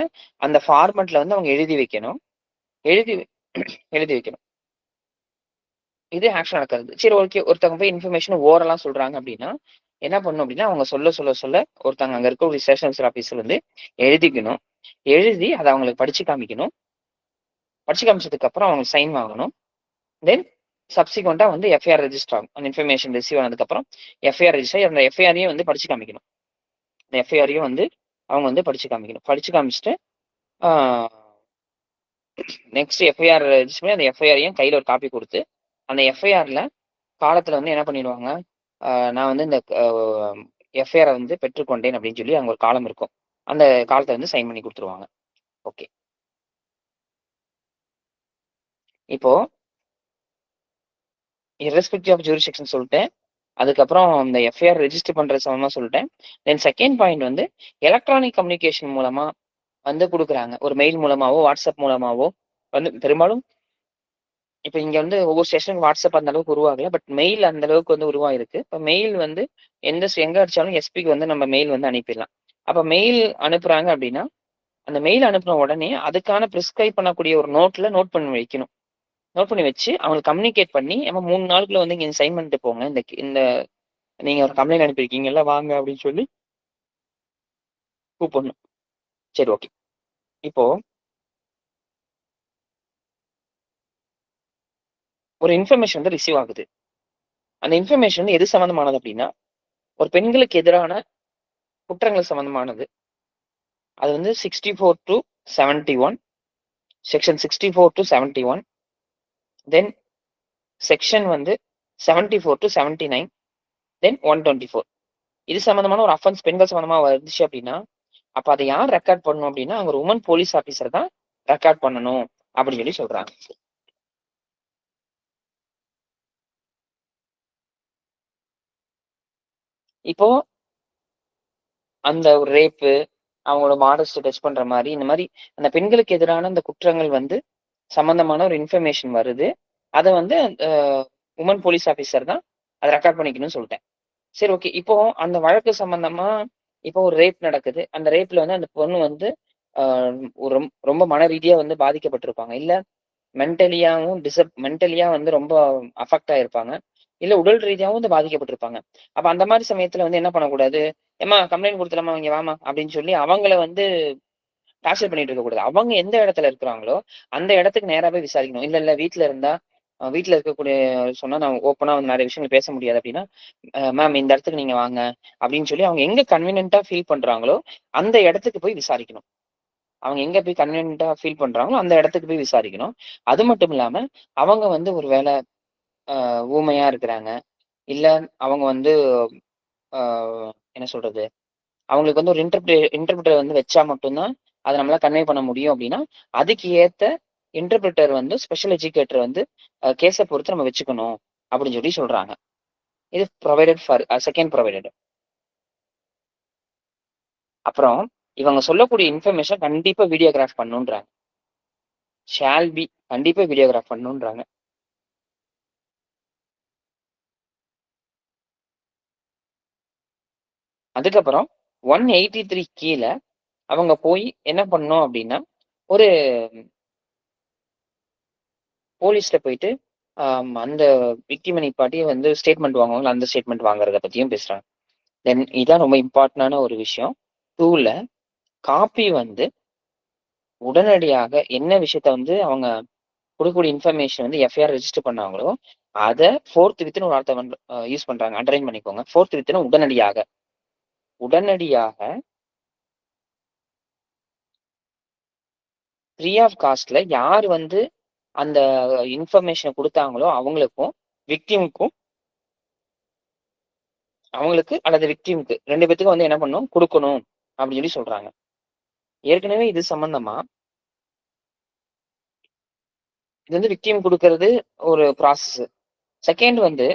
அந்த ஃபார்மெட்ல வந்து அவங்க எழுதி வைக்கணும். எழுதி வைக்கணும். இது ஆக்ஷன் நடக்கிறது. சரி, ஓகே, ஒருத்தவங்க போய் இன்ஃபர்மேஷன் ஓரலாம் சொல்றாங்க அப்படின்னா என்ன பண்ணணும் அப்படின்னா, அவங்க சொல்ல ஒருத்தவங்க அங்க இருக்கக்கூடிய ஸ்டேஷன் ஆஃபீஸர் வந்து எழுதிக்கணும். எழுதி அதை அவங்களுக்கு படிச்சு காமிக்கணும். படிச்சு காமிச்சதுக்கு அப்புறம் அவங்க சைன் வாங்கணும். தென் சப்சிக்வெண்டா வந்து எஃப்ஐஆர் ரெஜிஸ்டர் ஆகும். அந்த இன்ஃபர்மேஷன் ரிசீவ் ஆனதுக்கு அப்புறம் எஃப்ஐஆர் ரெஜிஸ்டர், அந்த எஃப்ஐஆரையும் வந்து படிச்சு காமிக்கணும். அந்த எஃப்ஐஆரையும் வந்து அவங்க வந்து படிச்சு காமிக்கணும். படிச்சு காமிச்சிட்டு நெக்ஸ்ட் எஃப்ஐஆர் ரெஜிஸ்டர் பண்ணி அந்த எஃப்ஐஆரையும் கையில ஒரு காப்பி கொடுத்து அந்த எஃப்ஐஆர்ல காலத்துல வந்து என்ன பண்ணிடுவாங்க, நான் வந்து இந்த எஃப்ஐஆரை வந்து பெற்றுக்கொண்டேன் அப்படின்னு சொல்லி அங்க ஒரு காலம் இருக்கும். அந்த காலத்தை வந்து சைன் பண்ணி கொடுத்துருவாங்க. ஓகே, இப்போ இரஸ்பெக்டிவ் ஆஃப் ஜூரிஸ்டிக்ஷன் சொல்லிட்டேன். அதுக்கப்புறம் இந்த எஃப்ஐஆர் ரெஜிஸ்டர் பண்ற சம்பந்தமா சொல்லிட்டேன். தென் செகண்ட் பாயிண்ட் வந்து எலக்ட்ரானிக் கம்யூனிகேஷன் மூலமா வந்து கொடுக்குறாங்க. ஒரு மெயில் மூலமாவோ வாட்ஸ்அப் மூலமாவோ வந்து பெரும்பாலும் இப்போ இங்க வந்து ஒவ்வொரு ஸ்டேஷனுக்கு வாட்ஸ்அப் அந்த அளவுக்கு உருவாகல, பட் மெயில் அந்த அளவுக்கு வந்து உருவாயிருக்கு. இப்போ மெயில் வந்து எங்க அடிச்சாலும் எஸ்பிக்கு வந்து நம்ம மெயில் வந்து அனுப்பிடலாம். அப்ப மெயில் அனுப்புறாங்க அப்படின்னா அந்த மெயில் அனுப்புன உடனே அதுக்கான பிரிஸ்கிரைப் பண்ணக்கூடிய ஒரு நோட்ல நோட் பண்ணி வைக்கணும். நோட் பண்ணி வச்சு அவங்களுக்கு கம்யூனிகேட் பண்ணி, நம்ம 3 நாளுக்குள்ள வந்து இங்க சைன் பண்ணிட்டு போங்க, இந்த நீங்க ஒரு கம்ப்ளைண்ட் அனுப்பியிருக்கீங்கல்ல வாங்க அப்படின்னு சொல்லி கூப்பிடணும். சரி, ஓகே. இப்போ ஒரு இன்ஃபர்மேஷன் வந்து ரிசீவ் ஆகுது. அந்த இன்ஃபர்மேஷன் வந்து எது சம்பந்தமானது அப்படின்னா, ஒரு பெண்களுக்கு எதிரான குற்றங்கள் சம்பந்தமானது. அது வந்து 64 to 71, section 64 to 71, then section வந்து 74 to 79, தென் 124. இது சம்பந்தமான ஒரு அஃபென்ஸ் பெண்கள் சம்பந்தமா வந்துச்சு அப்படின்னா, அப்ப அதை யார் ரெக்கார்ட் பண்ணணும் அப்படின்னா, அங்க ஒரு உமன் போலீஸ் ஆபீசர் தான் ரெக்கார்ட் பண்ணணும் அப்படின்னு சொல்லி சொல்றாங்க. இப்போ அந்த ஒரு ரேப்பு, அவங்களோட மாடஸ்ட் டச் பண்ற மாதிரி, இந்த மாதிரி அந்த பெண்களுக்கு எதிரான அந்த குற்றங்கள் வந்து சம்பந்தமான ஒரு இன்ஃபர்மேஷன் வருது. அதை வந்து உமன் போலீஸ் ஆபீசர் தான் அதை ரெக்கார்ட் பண்ணிக்கணும்னு சொல்லிட்டேன். சரி, ஓகே. இப்போ அந்த வழக்கு சம்பந்தமா இப்போ ஒரு ரேப் நடக்குது. அந்த ரேப்ல வந்து அந்த பொண்ணு வந்து ஒரு ரொம்ப மன ரீதியா வந்து பாதிக்கப்பட்டிருப்பாங்க. இல்ல மென்டலியா வந்து ரொம்ப அஃபெக்ட் ஆயிருப்பாங்க. இல்ல உடல் ரீதியாவும் வந்து பாதிக்கப்பட்டிருப்பாங்க. அப்ப அந்த மாதிரி சமயத்துல வந்து என்ன பண்ணக்கூடாது, "ஏம்மா கம்ப்ளைண்ட் குடுத்துட்டேம்மா, இங்க வாம்மா" அப்படின்னு சொல்லி அவங்கள வந்து டார்ச்சர் பண்ணிட்டு இருக்கக்கூடாது. அவங்க எந்த இடத்துல இருக்கிறாங்களோ, அந்த இடத்துக்கு நேரா போய் விசாரிக்கணும். இல்ல, இல்ல வீட்ல இருந்தா வீட்ல இருக்கக்கூடிய சொன்னா நான் ஓப்பனா வந்து நெறைய விஷயங்கள் பேச முடியாது அப்படின்னா, மேம் இந்த இடத்துக்கு நீங்க வாங்க" அப்படின்னு சொல்லி அவங்க எங்க கன்வீனியன்ட்டா ஃபீல் பண்றாங்களோ, அந்த இடத்துக்கு போய் விசாரிக்கணும். அவங்க எங்க போய் கன்வீனியன்ட்டா ஃபீல் பண்றாங்களோ, அந்த இடத்துக்கு போய் விசாரிக்கணும். அது மட்டும் இல்லாம, அவங்க வந்து ஒரு வேள ஊமையா இருக்கிறாங்க. இல்ல அவங்க வந்து அ என்ன சொல்றது? அவங்களுக்கு வந்து ஒரு இன்டர்பிரிட்டர் வந்து வச்சா மட்டும் தான், அத நம்மளால கன்வே பண்ண முடியும் அப்படின்னா, அதுக்கு ஏத்த இன்டர்பிரிட்டர் வந்து ஸ்பெஷல் எஜுகேட்டர் வந்து கேஸ பொறுத்து நம்ம வச்சுக்கணும் அப்படின்னு சொல்லி சொல்றாங்க. இது ப்ரொவைடட் ஃபார் செகண்ட் ப்ரொவைடட். அப்புறம் இவங்க சொல்லக்கூடிய இன்ஃபர்மேஷன் கண்டிப்பா வீடியோகிராஃப் பண்ணணுன்றாங்க. ஷால் பி கண்டிப்பா வீடியோகிராஃப் பண்ணணுன்றாங்க. அதுக்கப்புறம் 183 கீழ அவங்க போய் என்ன பண்ணணும் அப்படின்னா, ஒரு போலீஸ்ட்ட போயிட்டு அந்த விக்டிம நிப்பாட்டி வந்து ஸ்டேட்மெண்ட் வாங்குவாங்கல்ல, அந்த ஸ்டேட்மெண்ட் வாங்குறத பத்தியும் பேசுறாங்க. தென் இதான் ரொம்ப இம்பார்ட்டன்டான ஒரு விஷயம். 2ல காப்பி வந்து உடனடியாக என்ன விஷயத்த வந்து அவங்க குடுக்கக்கூடிய இன்ஃபர்மேஷன் வந்து எஃப்ஐஆர் ரெஜிஸ்டர் பண்ணாங்களோ, அத 4த் வித்ன்னு ஒரு வார்த்தை வந்து யூஸ் பண்றாங்க. அண்டர்லைன் பண்ணிக்கோங்க. 4த் வித்ன்னா உடனடியாக. உடனடியாக ஃப்ரீ ஆஃப் காஸ்ட்ல யார் வந்து அந்த இன்ஃபர்மேஷன குடுத்தாங்களோ அவங்களுக்கும், விக்டிமுக்கும் அவங்களுக்கு அல்லது விக்டிமுக்கு 2 பேத்துக்கும் வந்து என்ன பண்ணணும்? குடுக்கணும் அப்படின்னு சொல்லி சொல்றாங்க. ஏற்கனவே இது சம்பந்தமா இது வந்து விக்டிம் குடுக்கறது ஒரு ப்ராசஸ். செகண்ட் வந்து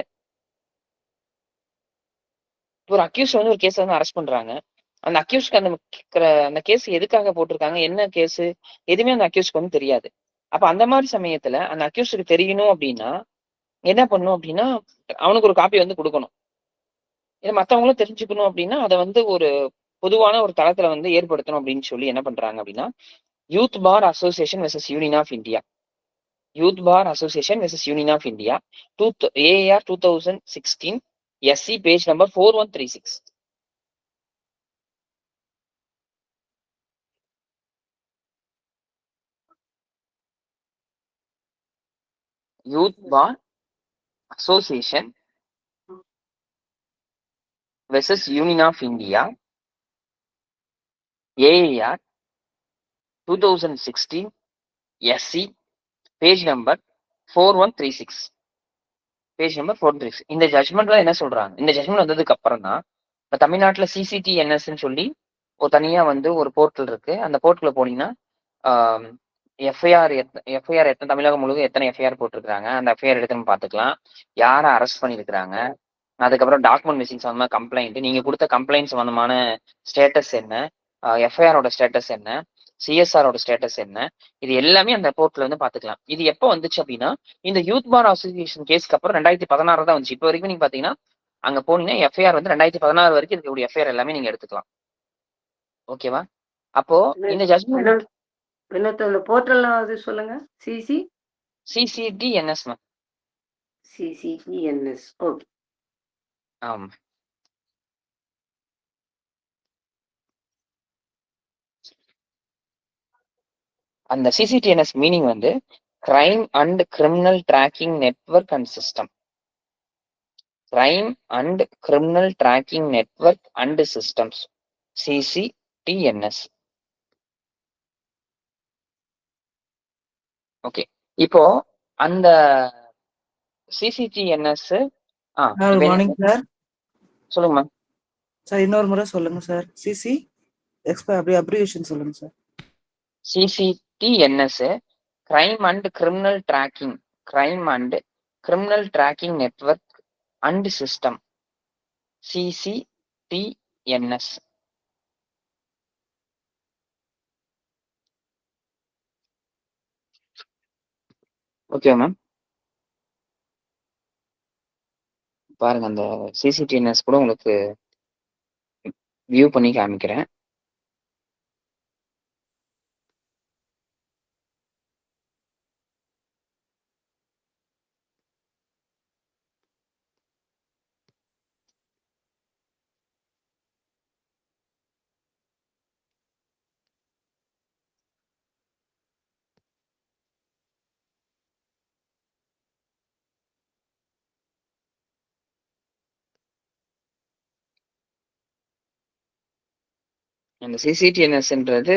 ஒரு அக்யூஸ்ட் வந்து ஒரு கேஸ்ல வந்து அரெஸ்ட் பண்றாங்க. அந்த அக்யூஸ்ட்க்கு அந்த கேஸ் எதுக்காக போட்டிருக்காங்க? என்ன கேஸு? எதுவுமே அந்த அக்யூஸ்ட்க்கு வந்து தெரியாது. அப்ப அந்த மாரி சமயத்துல அந்த அக்யூஸ்ட்க்கு தெரியணும் அப்படின்னா, என்ன பண்ணணும் அப்படின்னா, அவனுக்கு ஒரு காப்பி வந்து குடுக்கணும். இத மத்தவங்களும் தெரிஞ்சுக்கணும் அப்படின்னா, அத வந்து ஒரு பொதுவான ஒரு தளத்துல வந்து ஏற்படுத்தணும் அப்படின்னு சொல்லி என்ன பண்றாங்க அப்படின்னா, youth bar association versus union of India. Youth bar association versus union of India. AIR 2016 SC page number 4136. Youth bar association versus union of India. AIR 2016 SC page number 4136. Page number 436. இந்த ஜட்மெண்ட்ல என்ன சொல்றாங்க? இந்த judgement வந்ததுக்கு அப்புறம் தான் இப்ப தமிழ்நாட்டுல சிசிடிஎன்எஸ்ன்னு சொல்லி ஒரு தனியா வந்து ஒரு போர்ட்டல் இருக்கு. அந்த போர்ட்டல்ல போனீங்கன்னா எஃப்ஐஆர் எத்தனை தமிழகம் முழுவதும் எத்தனை எஃப்ஐஆர் போட்டிருக்காங்க, அந்த எஃப்ஐஆர் எடுத்து நம்ம பார்த்துக்கலாம். யாரை அரெஸ்ட் பண்ணியிருக்கிறாங்க, அதுக்கப்புறம் டாக்குமெண்ட் மிஸ்ஸிங் சம்பந்தமா கம்ப்ளைண்ட், நீங்க கொடுத்த கம்ப்ளைண்ட் சம்பந்தமான ஸ்டேட்டஸ் என்ன, எஃப்ஐஆரோட ஸ்டேட்டஸ் என்ன, சிஎஸ்ஆரோட ஸ்டேட்டஸ் என்ன, இது எல்லாமே அந்த போர்ட்டல் வந்து பாத்துக்கலாம். இது எப்போ வந்துச்சு அப்படின்னா, இந்த யூத் பார் அசோசியேஷன் கேஸ்க்கு அப்புறம் 2016 தான் வந்துச்சு. இப்போ வரைக்கும் நீங்க பாத்தீங்கன்னா அங்க போனீங்கன்னா எஃப்ஐஆர் வந்து 2016 வரைக்கும் இருக்கக்கூடிய எஃப்ஐஆர் எல்லாமே நீங்க எடுத்துக்கலாம். ஓகேவா? அப்போ இந்த ஜட்மெண்ட் அந்த போர்ட்டல் அது சொல்லுங்க. CCTNS ma'am. சிசிடிஎன்எஸ். ஓகே. ஆமா. அந்த சிசிடிஎன்எஸ் மீனிங் வந்து crime and criminal tracking network and system. Crime and criminal tracking network and systems, CCTNS. Okay. இப்போ அந்த சிசிடிஎன்எஸ் மார்னிங் சார். சொல்லுங்க மேம். சார் இன்னொரு முறை சொல்லுங்க சார். சிசி அப்படியே அப்ரிவேஷன் சொல்லுங்க sir. CCTNS, crime and criminal tracking network and system. CCTNS. Okay ma'am. பாருங்க, அந்த CCTNS கூட உங்களுக்கு வியூ பண்ணி காமிக்கிறேன். அந்த CCTNSன்றது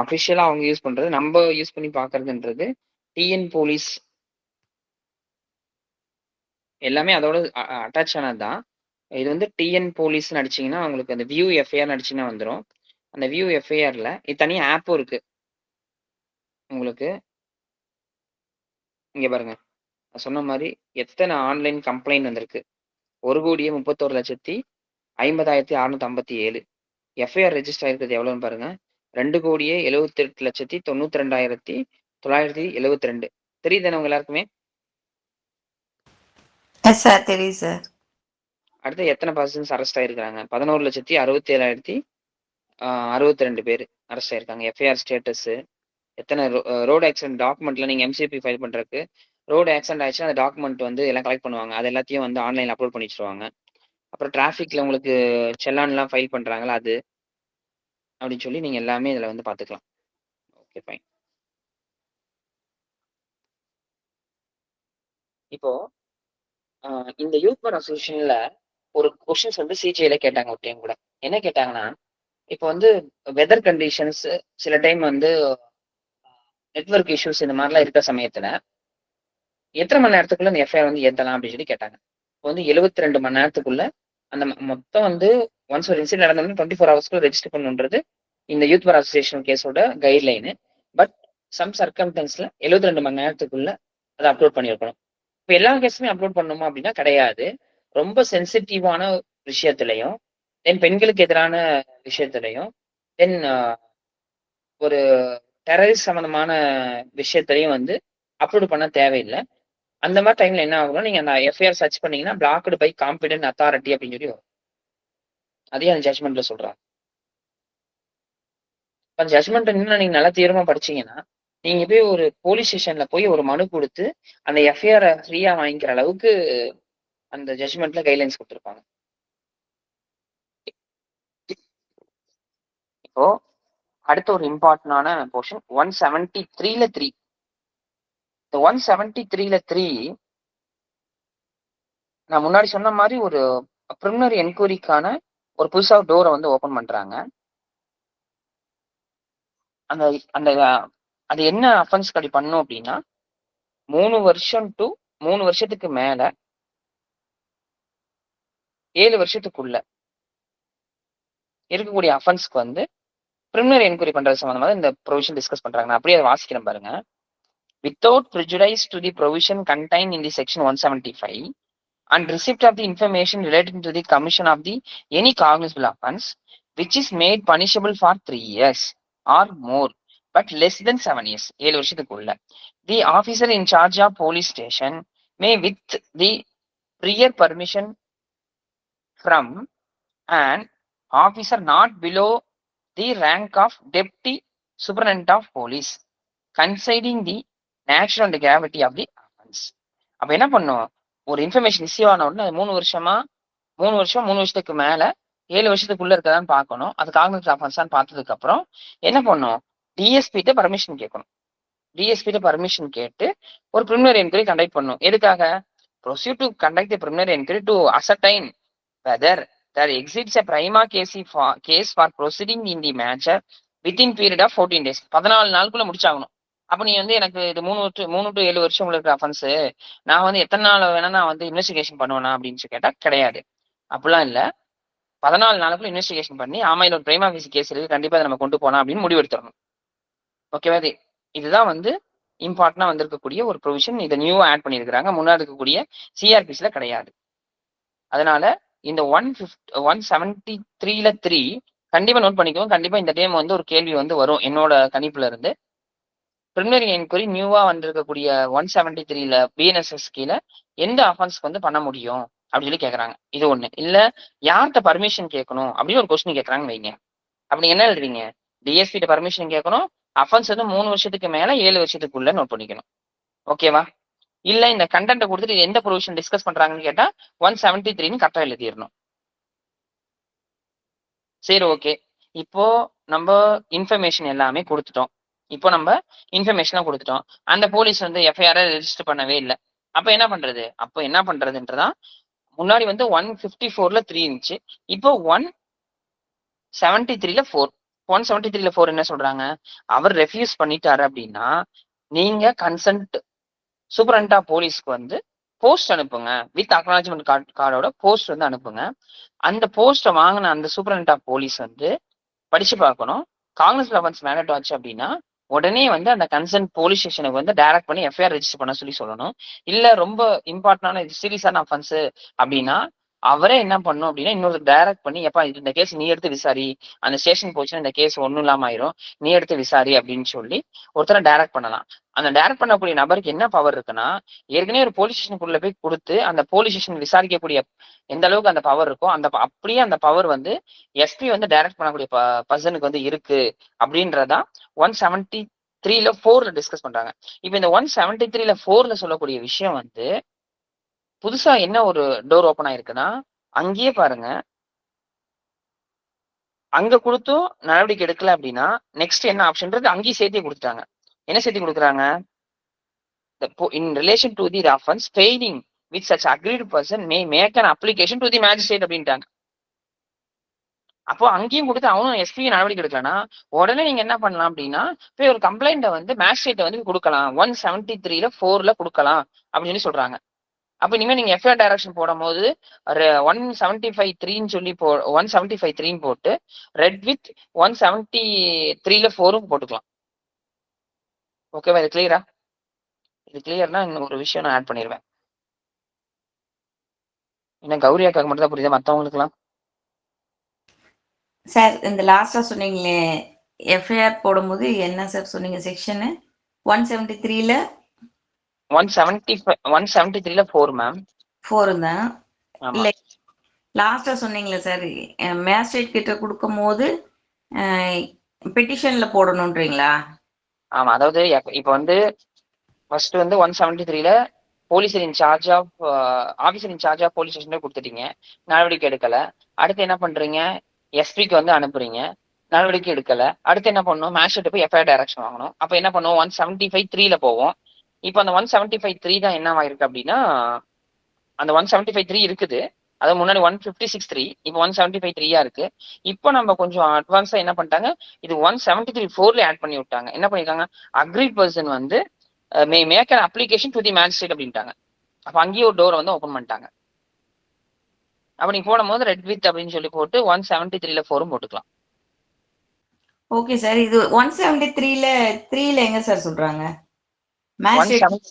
அஃபிஷியலா அவங்க யூஸ் பண்றது, நம்ம யூஸ் பண்ணி பாக்குறதுன்றது டிஎன் போலீஸ் எல்லாமே அதோட அட்டாச் ஆனது தான். இது வந்து டிஎன் போலீஸ்னு அடிச்சீங்கன்னா உங்களுக்கு அந்த வியூ எஃப்ஐஆர் அடிச்சீங்கன்னா வந்துடும். அந்த வியூ எஃப்ஐஆர்ல இது தனியா ஆப்பும் இருக்கு உங்களுக்கு. இங்க பாருங்க, நான் சொன்ன மாதிரி எத்தனை ஆன்லைன் கம்ப்ளைண்ட் வந்திருக்கு. 1,31,50,657. எஃப்ஐஆர் ரெஜிஸ்டர் ஆயிருக்கிறது எவ்வளவுன்னு பாருங்க. 2,78,92,972. தெரியுது உங்க எல்லாருக்குமே? எஸ் சார், தெரியுது சார். அடுத்து எத்தனை பர்சன்ஸ் அரெஸ்ட் ஆயிருக்காங்க? 11,67,062 பேர் அரெஸ்ட் ஆயிருக்காங்க. எஃப்ஐஆர் ஸ்டேட்டஸ் எத்தனை, ரோடு ஆக்சிடென்ட் டாக்குமெண்ட்ல நீங்க எம்சிபி ஃபைல் பண்றதுக்கு ரோடு ஆக்சிடென்ட் ஆயிடுச்சுன்னா அந்த டாக்குமெண்ட் வந்து எல்லாம் கலெக்ட் பண்ணுவாங்க. அது எல்லாத்தையும் வந்து ஆன்லைன்ல அப்லோட் பண்ணி வச்சிருவாங்க. அப்புறம் டிராஃபிக்ல உங்களுக்கு செல்லான்லாம் ஃபைல் பண்றாங்களா அது அப்படின்னு சொல்லி நீங்க எல்லாமே இதுல வந்து பாத்துக்கலாம். Okay fine. இப்போ இந்த யூத் பார் அசோசியேஷன்ல ஒரு கொஸ்டின்ஸ் வந்து சிஜிஐல கேட்டாங்க ஒரு டைம் கூட. என்ன கேட்டாங்கன்னா, இப்போ வந்து வெதர் கண்டிஷன்ஸ் சில டைம் வந்து நெட்வொர்க் இஷ்யூஸ் இந்த மாதிரிலாம் இருக்க சமயத்துல எத்தனை மணி நேரத்துக்குள்ள அந்த எஃப்ஐஆர் வந்து ஏத்தலாம் அப்படின்னு சொல்லி கேட்டாங்க. இப்போ வந்து 72 மணி நேரத்துக்குள்ள அந்த மொத்தம் வந்து ஒன்ஸ் ஒரு இன்சிடென்ட் நடந்தோம்னா 24 ஹவர்ஸ்க்குள்ள ரெஜிஸ்டர் பண்ணுன்றது இந்த யூத் பார் அசோசியேஷன் கேஸோட கைட்லைனு. பட் சம் சர்க்கம்டன்ஸ்ல 72 மணி நேரத்துக்குள்ள அதை அப்லோட் பண்ணியிருக்கணும். இப்போ எல்லா கேஸுமே அப்லோட் பண்ணணுமா அப்படின்னா கிடையாது. ரொம்ப சென்சிட்டிவான விஷயத்திலையும், தென் பெண்களுக்கு எதிரான விஷயத்திலையும், தென் ஒரு டெரரிஸ்ட் சம்பந்தமான விஷயத்திலையும் வந்து அப்லோட் பண்ண தேவையில்லை. அந்த மாதிரி டைம்ல என்ன ஆகும்னா, நீங்க அந்த எஃப்ஐஆர் சர்ச் பண்ணீங்கன்னா பிளாக்டு பை காம்பிடன்ட் அத்தாரிட்டி அப்படின்னு சொல்லி வரும். அதையும் அந்த ஜட்மெண்ட்ல சொல்றாங்க. அந்த ஜட்மெண்ட் இன்னும் நீங்க நல்லா தீவிரமா படிச்சீங்கன்னா, நீங்க போய் ஒரு போலீஸ் ஸ்டேஷன்ல போய் ஒரு மனு கொடுத்து அந்த எஃப்ஐஆர் ஃப்ரீயா வாங்கிக்கிற அளவுக்கு அந்த ஜட்மெண்ட்ல கைட்லைன்ஸ் கொடுத்துருப்பாங்க. இப்போ அடுத்த ஒரு இம்பார்ட்டன்டான போர்ஷன் 173ல 3. இந்த 173ல 3 நான் முன்னாடி சொன்ன மாதிரி ஒரு பிரிலிமினரி என்கொயரிக்கான ஒரு புதுசா டோரை வந்து ஓபன் பண்றாங்க. அந்த அந்த அது என்ன அஃபென்ஸ் அப்படி பண்ணும் அப்படின்னா, 3 வருஷம் டு 3 வருஷத்துக்கு மேல 7 வருஷத்துக்குள்ள இருக்கக்கூடிய அஃபென்ஸ்க்கு வந்து பிரிலிமினரி என்கொயரி பண்றது சம்பந்தமாக இந்த ப்ரொவிஷன் டிஸ்கஸ் பண்றாங்க. நான் அப்படியே அதை வாசிக்கிறேன் பாருங்க. Without prejudice to the provision contained in the section 175 and receipt of the information relating to the commission of the any cognizable offense which is made punishable for 3 years or more but less than 7 years, 7 வருஷத்துக்குள்ள, the officer in charge of police station may with the prior permission from an officer not below the rank of deputy superintendent of police considering the nature and gravity of the offense. அப்ப என்ன பண்ணும், ஒரு information receive ஆன உடனே அது 3 வருஷத்துக்கு மேல 7 வருஷத்துக்குள்ள இருக்கதான்னு பார்க்கணும். அது காக்னிசிபிள் அஃபென்ஸான்னு பார்த்ததுக்கு அப்புறம் என்ன பண்ணும், டிஎஸ்பிட்ட பர்மிஷன் கேட்கணும். டிஎஸ்பிட்ட பர்மிஷன் கேட்டு ஒரு பிரிலிமினரி என்கொயரி கண்டக்ட் பண்ணும். எதுக்காக? Proceed to conduct the preliminary enquiry to ascertain whether there exists a prima case for proceeding in the matter within period of 14 days. 14 நாளுக்குள்ள முடிச்சாகணும். அப்ப நீ வந்து எனக்கு இது 3 to 7 வருஷம் உங்களுக்கு அஃபென்ஸ், நான் வந்து எத்தனை நாள் வேணா நான் வந்து இன்வெஸ்டிகேஷன் பண்ணுவேனா அப்படின்னு கேட்டா கிடையாது. அப்படிலாம் இல்லை. 14 நாளுக்குள்ள இன்வெஸ்டிகேஷன் பண்ணி ஆமா இதுல ஒரு பிரைமா ஃபேசி கேஸ் இருக்கு, கண்டிப்பா அதை நம்ம கொண்டு போலாம் அப்படின்னு முடிவு எடுத்துடணும். ஓகேவா? இதுதான் வந்து இம்பார்ட்டன்டா வந்திருக்கக்கூடிய ஒரு ப்ரொவிஷன். இதை நியூவா ஆட் பண்ணியிருக்கிறாங்க, முன்னாடி இருக்கக்கூடிய சிஆர்பிஸ்ல கிடையாது. அதனால இந்த 173ல 3 கண்டிப்பா நோட் பண்ணிக்குவோம். கண்டிப்பா இந்த டைம் வந்து ஒரு கேள்வி வந்து வரும் என்னோட கணிப்புல இருந்து. பிரிலிமினரி என்கொயரி நியூவா வந்திருக்கக்கூடிய 173ல பிஎன்எஸ்எஸ் கீழே எந்த அஃபென்ஸ்க்கு வந்து பண்ண முடியும் அப்படின்னு சொல்லி கேக்குறாங்க. இது ஒண்ணு. இல்ல யார்கிட்ட பர்மிஷன் கேட்கணும் அப்படின்னு ஒரு கொஸ்டின் கேட்கறாங்கன்னு வைங்க. அப்படி என்ன எழுதுறீங்க? டிஎஸ்பி பர்மிஷன் கேட்கணும், அஃபென்ஸ் வந்து 3 வருஷத்துக்கு மேல 7 வருஷத்துக்குள்ள நோட் பண்ணிக்கணும். ஓகேவா? இல்ல இந்த கண்டென்ட்டை கொடுத்துட்டு எந்த ப்ரொவிஷன் டிஸ்கஸ் பண்றாங்கன்னு கேட்டா 173ன்னு கரெக்டா எழுதிடணும். சரி, ஓகே. இப்போ நம்ம இன்ஃபர்மேஷன் எல்லாமே கொடுத்துட்டோம். இப்போ நம்ம இன்ஃபர்மேஷனா கொடுத்துட்டோம். அந்த போலீஸ் வந்து எஃப்ஐஆர் ரெஜிஸ்டர் பண்ணவே இல்லை. அப்ப என்ன பண்றது? அப்போ என்ன பண்றதுன்றதான் முன்னாடி வந்து 154ல 3 இருந்துச்சு, இப்போ 173ல 4. 173ல 4 என்ன சொல்றாங்க? அவர் ரெஃப்யூஸ் பண்ணிட்டாரு அப்படின்னா நீங்க கன்சென்ட் சூப்பரண்டா போலீஸ்க்கு வந்து போஸ்ட் அனுப்புங்க, வித் அக்னாலஜ்மெண்ட் கார்டோட போஸ்ட் வந்து அனுப்புங்க. அந்த போஸ்ட்டை வாங்கின அந்த சூப்பரண்டா போலீஸ் வந்து படிச்சு பார்க்கணும். காங்கிரஸ் அஃபென்ஸ் மேண்டேட் ஆச்சு அப்படின்னா உடனே வந்து அந்த கன்சர்ன் போலீஸ் ஸ்டேஷனுக்கு வந்து டைரக்ட் பண்ணி எஃப்ஐஆர் ரெஜிஸ்டர் பண்ண சொல்லணும். இல்ல ரொம்ப இம்பார்ட்டன்டான சீரியஸான அஃபென்ஸ் அப்படின்னா அவரே என்ன பண்ணும் அப்படின்னா இன்னொரு டைரக்ட் பண்ணி எப்பா இந்த கேஸ் நீ எடுத்து விசாரி, அந்த ஸ்டேஷன் போச்சுன்னா இந்த கேஸ் ஒன்றும் இல்லாம ஆயிரும், நீ எடுத்து விசாரி அப்படின்னு சொல்லி ஒருத்தரை டைரக்ட் பண்ணலாம். அந்த டைரக்ட் பண்ணக்கூடிய நபருக்கு என்ன பவர் இருக்குன்னா, ஏற்கனவே ஒரு போலீஸ் ஸ்டேஷனுக்குள்ள போய் கொடுத்து அந்த போலீஸ் ஸ்டேஷன் விசாரிக்கக்கூடிய எந்த அளவுக்கு அந்த பவர் இருக்கோ அப்படியே அந்த பவர் வந்து எஸ்பி வந்து டைரக்ட் பண்ணக்கூடிய பர்சனுக்கு வந்து இருக்கு அப்படின்றதா 173ல 4ல டிஸ்கஸ் பண்றாங்க. இப்ப இந்த 173ல 4ல சொல்லக்கூடிய விஷயம் வந்து புதுசா என்ன ஒரு டோர் ஓப்பன் ஆயிருக்குன்னா, அங்கேயே பாருங்க, அங்க கொடுத்தும் நடவடிக்கை எடுக்கல அப்படின்னா நெக்ஸ்ட் என்ன ஆப்ஷன்றது அங்கேயும் சேர்த்தே கொடுத்துட்டாங்க. என்ன சேர்த்து கொடுக்குறாங்க? In relation to the offense failing with such agreed person may make an application to the magistrate அப்படின்ட்டாங்க. அப்போ அங்கேயும் கொடுத்து அவனும் எஸ்பி நடவடிக்கை எடுக்கலன்னா உடனே நீங்க என்ன பண்ணலாம் அப்படின்னா போய் ஒரு கம்ப்ளைண்ட்டை வந்து மேஜிஸ்ட்ரேட்டை வந்து கொடுக்கலாம், 173ல 4ல கொடுக்கலாம் அப்படின்னு சொல்றாங்க. அப்ப இனிமே நீங்க எஃப்ஐஆர் டைரக்ஷன் போடும் போது 175(3ன்னு சொல்லி 175(3ன்னு போட்டு ரெட் வித் 173ல 4ம் போட்டுக்கலாம். ஓகேவா? இது கிளியரா? இது கிளியர்னா இன்னும் ஒரு விஷயம் நான் ஆட் பண்ணிடுவேன். இன்னும் கௌரி அக்காக்கு மட்டும் தான் புரியுது, மற்றவங்களுக்குலாம் சார் இந்த லாஸ்டா சொன்னீங்களே எஃப்ஐஆர் போடும்போது என்ன சார் சொன்னீங்க செக்ஷனு? 173ல 173ல 4 மேம். 4 தான். ஆமா. இல்ல லாஸ்டா சொன்னீங்களே சார் மேஜிஸ்ட்ரேட் கிட்ட கொடுக்கும் போது பெட்டிஷன்ல போடணும்ன்றீங்களா? ஆமா, அதாவது இப்ப வந்து ஃபர்ஸ்ட் வந்து 173ல போலீசர் in charge of officer in charge of police ஸ்டேஷன்ல கொடுத்துட்டீங்க, நடவடிக்கை எடுக்கல. அடுத்து என்ன பண்றீங்க? எஸ்பிக்கு வந்து அனுப்புறீங்க, நடவடிக்கை எடுக்கல. அடுத்து என்ன பண்ணணும்? மேஜிஸ்ட்ரேட் போய் எஃப்ஐஆர் டைரக்ஷன் வாங்கணும். அப்ப என்ன பண்ணுவோம்? 175(3ல போவோம். இப்போ அந்த 175(3 தான் என்னவாயிருக்கு அப்படின்னா அந்த 175(3 இருக்குது, அது முன்னாடி 156(3), இப்போ 175(3) இருக்கு. இப்போ நம்ம கொஞ்சம் அட்வான்ஸா என்ன பண்ணிட்டாங்க, இது 173(4ல ஆட் பண்ணி விட்டாங்க. என்ன பண்ணிருக்காங்க? அக்ரீட் பர்சன் வந்து may make an application to the magistrate அப்படின்ட்டாங்க. அப்ப அங்கேயே ஒரு டோரை வந்து ஓப்பன் பண்ணிட்டாங்க. அப்ப நீங்க போடும்போது ரெட் வித் அப்படின்னு சொல்லி போட்டு 173ல 4ம் போட்டுக்கலாம். Okay sir. இது 173ல 3ல எங்க சார் சொல்றாங்க? Magistrate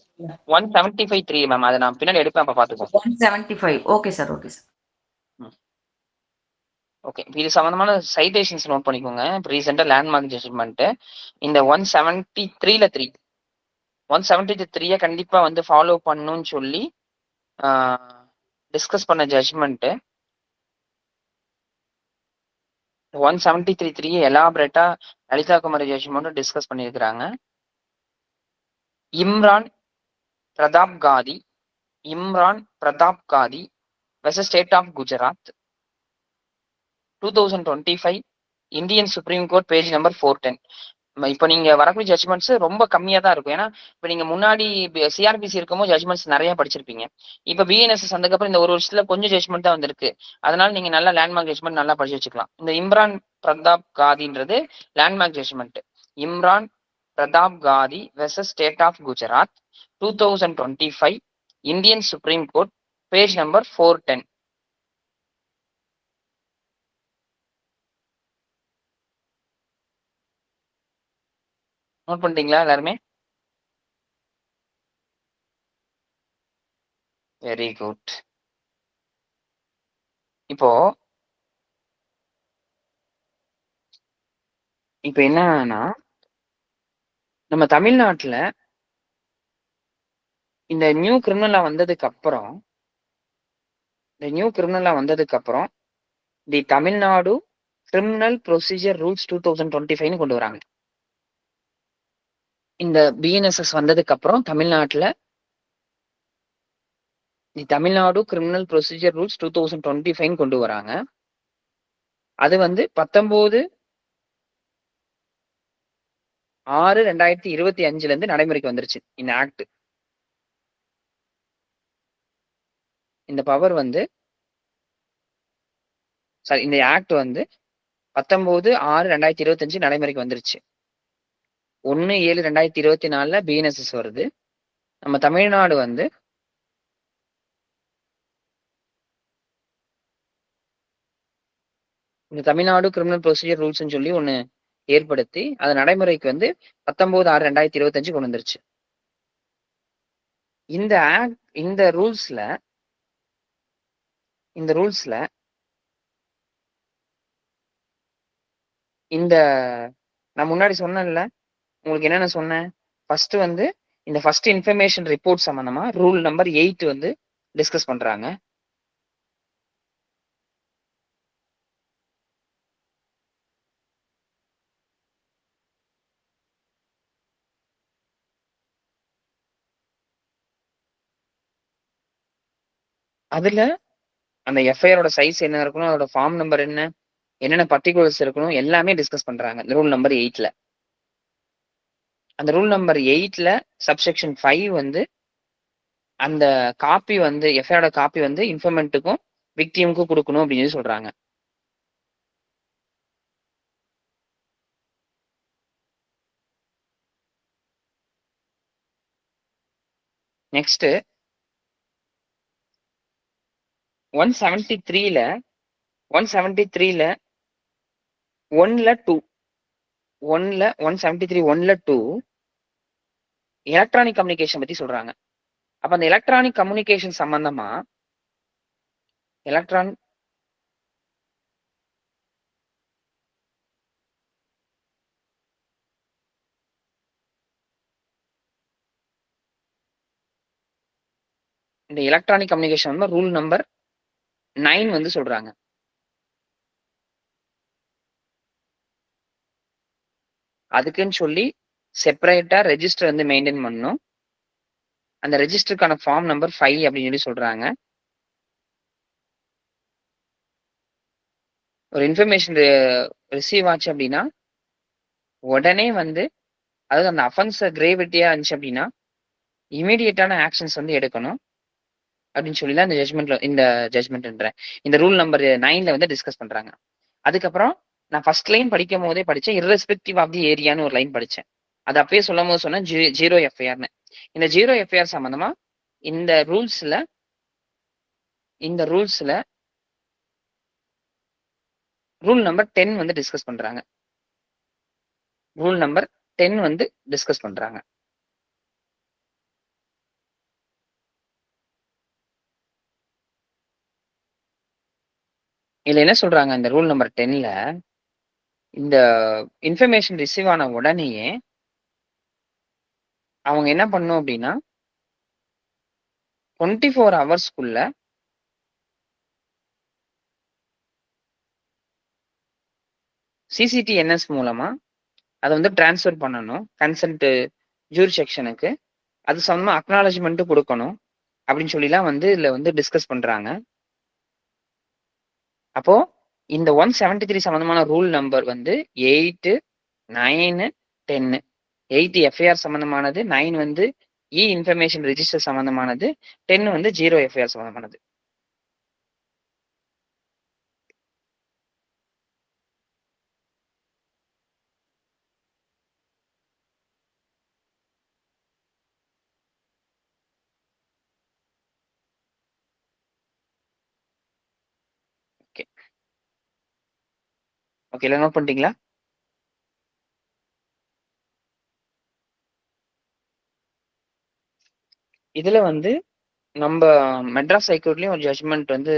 175(3 ma'am. அதை நான் பின்னாடி எடுப்பேன், அப்ப பாத்துக்கோங்க. 175. Okay sir, okay sir. Okay, இது சம்பந்தமான சைட்டேஷன்ஸ் நோட் பண்ணிக்கோங்க. இப்போ ரீசெண்டா லேண்ட்மார்க் ஜட்ஜ்மெண்ட் இந்த 173ல 3 173 கண்டிப்பா வந்து ஃபாலோ பண்ணணும்னு சொல்லி டிஸ்கஸ் பண்ண ஜட்ஜ்மெண்ட் 173(3 எலாபரேட்டா லலிதா குமாரி ஜட்ஜ்மெண்ட் டிஸ்கஸ் பண்ணியிருக்கிறாங்க. Imran Pratapgarhi versus state of Gujarat 2025 Indian supreme court page number 410. இப்போ நீங்க வரக்கூடிய ஜட்ஜ்மெண்ட்ஸ் ரொம்ப கம்மியா தான் இருக்கும். ஏன்னா இப்போ நீங்க முன்னாடி சிஆர்பிசி இருக்கும்போது ஜட்ஜ்மெண்ட்ஸ் நிறைய படிச்சிருப்பீங்க. இப்போ பிஎன்எஸ்எஸ் வந்ததுக்கப்புறம் இந்த ஒரு வருஷத்துல கொஞ்சம் ஜட்ஜ்மெண்ட் தான் வந்திருக்கு. அதனால நீங்க நல்லா லேண்ட்மார்க் ஜட்ஜ்மெண்ட் நல்லா படிச்சு வச்சுக்கலாம். இந்த இம்ரான் பிரதாப் காதின்றது landmark judgment. Imran Pratapgarhi versus state of Gujarat 2025 Indian supreme court page number 410. Note பண்ணிட்டீங்களா எல்லாருமே? Very good. இப்போ இப்ப என்னன்னா, நம்ம தமிழ்நாட்டுல இந்த நியூ கிரிமினல் லா வந்ததுக்கு அப்புறம் தி தமிழ்நாடு கிரிமினல் ப்ரொசீஜர் ரூல்ஸ் 2025ன்னு கொண்டு வராங்க. இந்த பிஎன்எஸ்எஸ் வந்ததுக்கு அப்புறம் தமிழ்நாட்டுல தி தமிழ்நாடு கிரிமினல் ப்ரொசீஜர் ரூல்ஸ் 2025 கொண்டு வராங்க. அது வந்து 19/6/2025 இருந்து நடைமுறைக்கு வந்துருச்சு இந்த ஆக்ட். இந்த பவர் வந்து சாரி இந்த ஆக்ட் வந்து 19/6/2025 நடைமுறைக்கு வந்துருச்சு. 1/7/2024 பிஎன்எஸ்எஸ் வருது. நம்ம தமிழ்நாடு வந்து இந்த தமிழ்நாடு கிரிமினல் ப்ரொசீஜர் ரூல்ஸ்ன்னு சொல்லி ஒண்ணு ஏற்படுத்தி அது நடைமுறைக்கு வந்து 19/6/2025 கொண்டு வந்துருச்சு. இந்த ஆக்ட் இந்த ரூல்ஸ்ல இந்த நான் முன்னாடி சொன்னேன்ல, உங்களுக்கு என்னென்ன சொன்னேன்? ஃபர்ஸ்ட் வந்து இந்த ஃபர்ஸ்ட் இன்ஃபர்மேஷன் ரிப்போர்ட் சம்பந்தமா ரூல் நம்பர் 8 வந்து டிஸ்கஸ் பண்றாங்க. அதுல அந்த எஃப்ஐஆரோட சைஸ் என்ன இருக்கணும், அதோட ஃபார்ம் நம்பர் என்ன, என்னென்ன பர்டிகுலர்ஸ் இருக்கணும் எல்லாமே டிஸ்கஸ் பண்றாங்க இந்த ரூல் நம்பர் 8ல. அந்த ரூல் நம்பர் 8ல சப்செக்ஷன் 5 வந்து அந்த காப்பி வந்து எஃப்ஐஆரோட காப்பி வந்து இன்ஃபர்மெண்ட்டுக்கும் விக்டிமுக்கும் கொடுக்கணும் அப்படின்னு சொல்லி சொல்றாங்க. நெக்ஸ்ட் 173ல 173ல 1ல 2 1ல 173 1ல 2 எலக்ட்ரானிக் கம்யூனிகேஷன் பத்தி சொல்றாங்க. அப்ப அந்த எலக்ட்ரானிக் கம்யூனிகேஷன் சம்பந்தமா இந்த எலக்ட்ரானிக் கம்யூனிகேஷன் வந்து ரூல் நம்பர் 9 வந்து சொல்றாங்க. அதுக்குன்னு சொல்லி செப்பரேட்டா ரெஜிஸ்டர் வந்து மெயின்டைன் பண்ணணும். அந்த ரெஜிஸ்டருக்கான ஃபார்ம் நம்பர் 5 அப்படின்னு சொல்லி சொல்றாங்க. ஒரு இன்ஃபர்மேஷன் ரிசீவ் ஆச்சு அப்படின்னா உடனே வந்து அதாவது அந்த அஃபென்ஸ் கிரேவிட்டியா இருந்துச்சு அப்படின்னா இமீடியட்டான ஆக்ஷன்ஸ் வந்து எடுக்கணும் அப்படின்னு சொல்லி தான் இந்த ஜட்மெண்ட்ன்ற இந்த ரூல் நம்பர் 9ல வந்து டிஸ்கஸ் பண்றாங்க. அதுக்கப்புறம் நான் ஃபர்ஸ்ட் லைன் படிக்கும் போதே படிச்சேன், irrespective ஆஃப் தி ஏரியான்னு ஒரு லைன் படிச்சேன். அது அப்பயே சொல்லும் போது சொன்னேன் ஜீரோ எஃப்ஐஆர்னு. இந்த ஜீரோ எஃப்ஐஆர் சம்பந்தமா இந்த ரூல்ஸ்ல ரூல் நம்பர் 10 வந்து டிஸ்கஸ் பண்றாங்க. ரூல் நம்பர் 10 வந்து டிஸ்கஸ் பண்றாங்க. இதுல என்ன சொல்றாங்க, இந்த ரூல் நம்பர் 10ல இந்த இன்ஃபர்மேஷன் ரிசீவ் ஆன உடனேயே அவங்க என்ன பண்ணணும் அப்படின்னா 24 ஹவர்ஸ்க்குள்ள சிசிடிஎன்எஸ் மூலமா அதை வந்து டிரான்ஸ்ஃபர் பண்ணணும் கன்சென்ட் ஜூரி செக்ஷனுக்கு. அது சம்பந்தமா அக்னாலஜ்மெண்ட் கொடுக்கணும் அப்படின்னு சொல்லிலாம் வந்து இதுல வந்து டிஸ்கஸ் பண்றாங்க. அப்போ இந்த 173 சம்பந்தமான ரூல் நம்பர் வந்து 8, 9, 10. 8 எஃப்ஐஆர் சம்பந்தமானது, 9 வந்து இ இன்ஃபர்மேஷன் ரெஜிஸ்டர் சம்பந்தமானது, 10 வந்து ஜீரோ எஃப்ஐஆர் சம்பந்தமானது. ஓகே ஓகே, நோட் பண்ணிட்டீங்களா? இதுல வந்து நம்ம மெட்ராஸ் ஹைகோர்ட்லயும் ஒரு ஜட்ஜ்மெண்ட் வந்து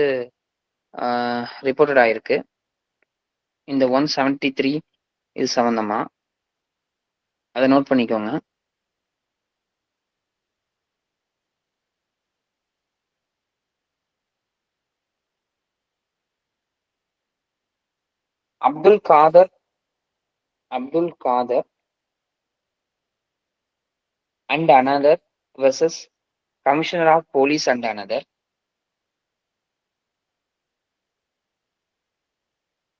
ரிப்போர்ட்டட் ஆயிருக்கு இந்த 173 இது சம்பந்தமா. அதை நோட் பண்ணிக்கோங்க. Abdul Kader and another versus Commissioner of Police and another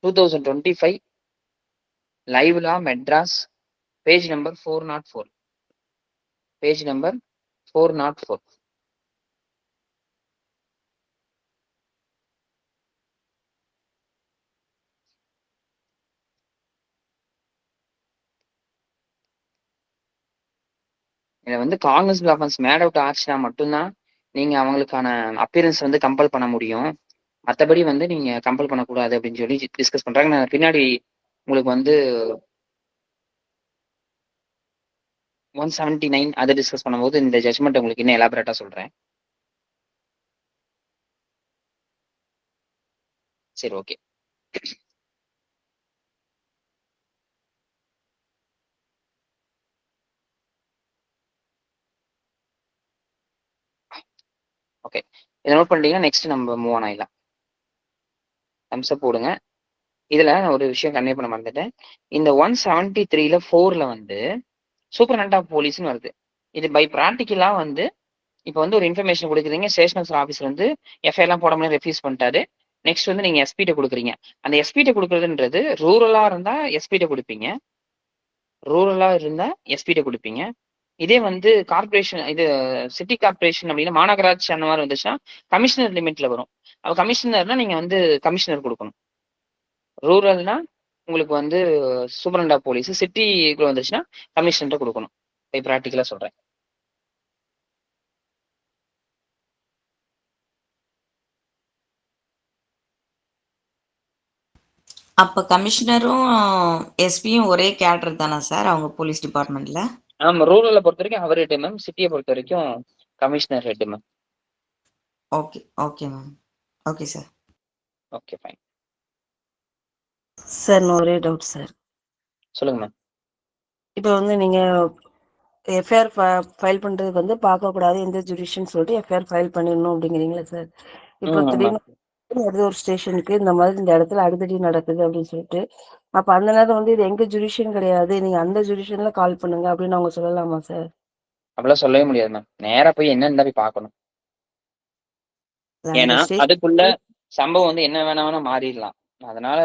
2025 Live Law Madras page number 404. Page number 404. இதை வந்து காக்னிசபிள் ஆஃபென்ஸ் மேட் அவுட் ஆச்சுன்னா மட்டும்தான் நீங்க அவங்களுக்கான அப்பியரன்ஸ் வந்து கம்பல் பண்ண முடியும். மற்றபடி வந்து நீங்க கம்பல் பண்ணக்கூடாது அப்படின்னு சொல்லி டிஸ்கஸ் பண்றாங்க. நான் பின்னாடி உங்களுக்கு வந்து 179 அதை டிஸ்கஸ் பண்ணும்போது இந்த ஜட்ஜ்மெண்ட் உங்களுக்கு இன்னும் எலாபரேட்டா சொல்றேன். சரி, ஓகே. ஓகே, இதை நோட் பண்ணிட்டீங்கன்னா நெக்ஸ்ட் நம்ம மூவ் ஆன் ஆயிடலாம். தம்ஸ் அப் போடுங்க. இதுல ஒரு விஷயம் கன்வே பண்ண மறந்துட்டேன். இந்த 173ல 4ல வந்து சூப்பரண்ட் ஆஃப் போலீஸ்னு வருது. இது பை ப்ராக்டிக்கலா வந்து இப்போ வந்து ஒரு இன்ஃபர்மேஷன் கொடுக்குறீங்க. ஸ்டேஷன் ஆஃபீஸ் வந்து எஃப்ஐஆர்லாம் போட முடியாது, ரெஃப்யூஸ் பண்ணிட்டாரு. நெக்ஸ்ட் வந்து நீங்க எஸ்பிட்ட கொடுக்குறீங்க. அந்த எஸ்பிட்ட கொடுக்குறதுன்றது ரூரலா இருந்தா எஸ்பிட்ட கொடுப்பீங்க, இதே வந்து கார்பரேஷன், இது சிட்டி கார்பரேஷன் அப்படின்னா மாநகராட்சி அந்த மாதிரி வந்துச்சுன்னா கமிஷனர் லிமிட்ல வரும். அப்ப கமிஷனர்னா நீங்க வந்து கமிஷனர் கொடுக்கணும். ரூரல்னா உங்களுக்கு வந்து சூப்பரண்ட் ஆஃப் போலீஸ், சிட்டிக்குள்ள வந்துச்சுன்னா கமிஷனர் கொடுக்கணும். இப்போ ப்ராக்டிக்கலா சொல்றேன். அப்ப கமிஷனரும் எஸ்பியும் ஒரே கேடர் தானா சார் அவங்க போலீஸ் டிபார்ட்மெண்ட்ல? ஆமா, ரூரலை பொறுத்த வரைக்கும் அவர் ஹெட் மேம், சிட்டியை பொறுத்த வரைக்கும் commissioner head ma'am. Okay okay ma'am. Okay sir. Okay, fine. Sir ஒரே டவுட் சார். சொல்லுங்க மேம். இப்போ வந்து நீங்க எஃப்ஐஆர் ஃபைல் பண்றதுக்கு வந்து பார்க்க கூடாது எந்த ஜுடிஷியன் சொல்லிட்டு எஃப்ஐஆர் ஃபைல் பண்ணிடணும் அப்படிங்கிறீங்களா சார்? இப்போ திடீர்னு ஏதோ ஒரு ஸ்டேஷனுக்கு இந்த மாதிரி இந்த இடத்துல அடிதடி நடக்குது அப்படின்னு சொல்லிட்டு, அப்ப அந்த நேரம் வந்து இது எங்க ஜுடிஷியன் கிடையாது, நீங்க அந்த ஜுடிஷியன்ல கால் பண்ணுங்க அப்படின்னு அவங்க சொல்லலாமா சார்? அப்படிலாம் சொல்லவே முடியாது மேம். நேரா போய் என்னன்னு போய் பார்க்கணும். ஏன்னா அதுக்குள்ள சம்பவம் வந்து என்ன வேணா மாறிடலாம். அதனால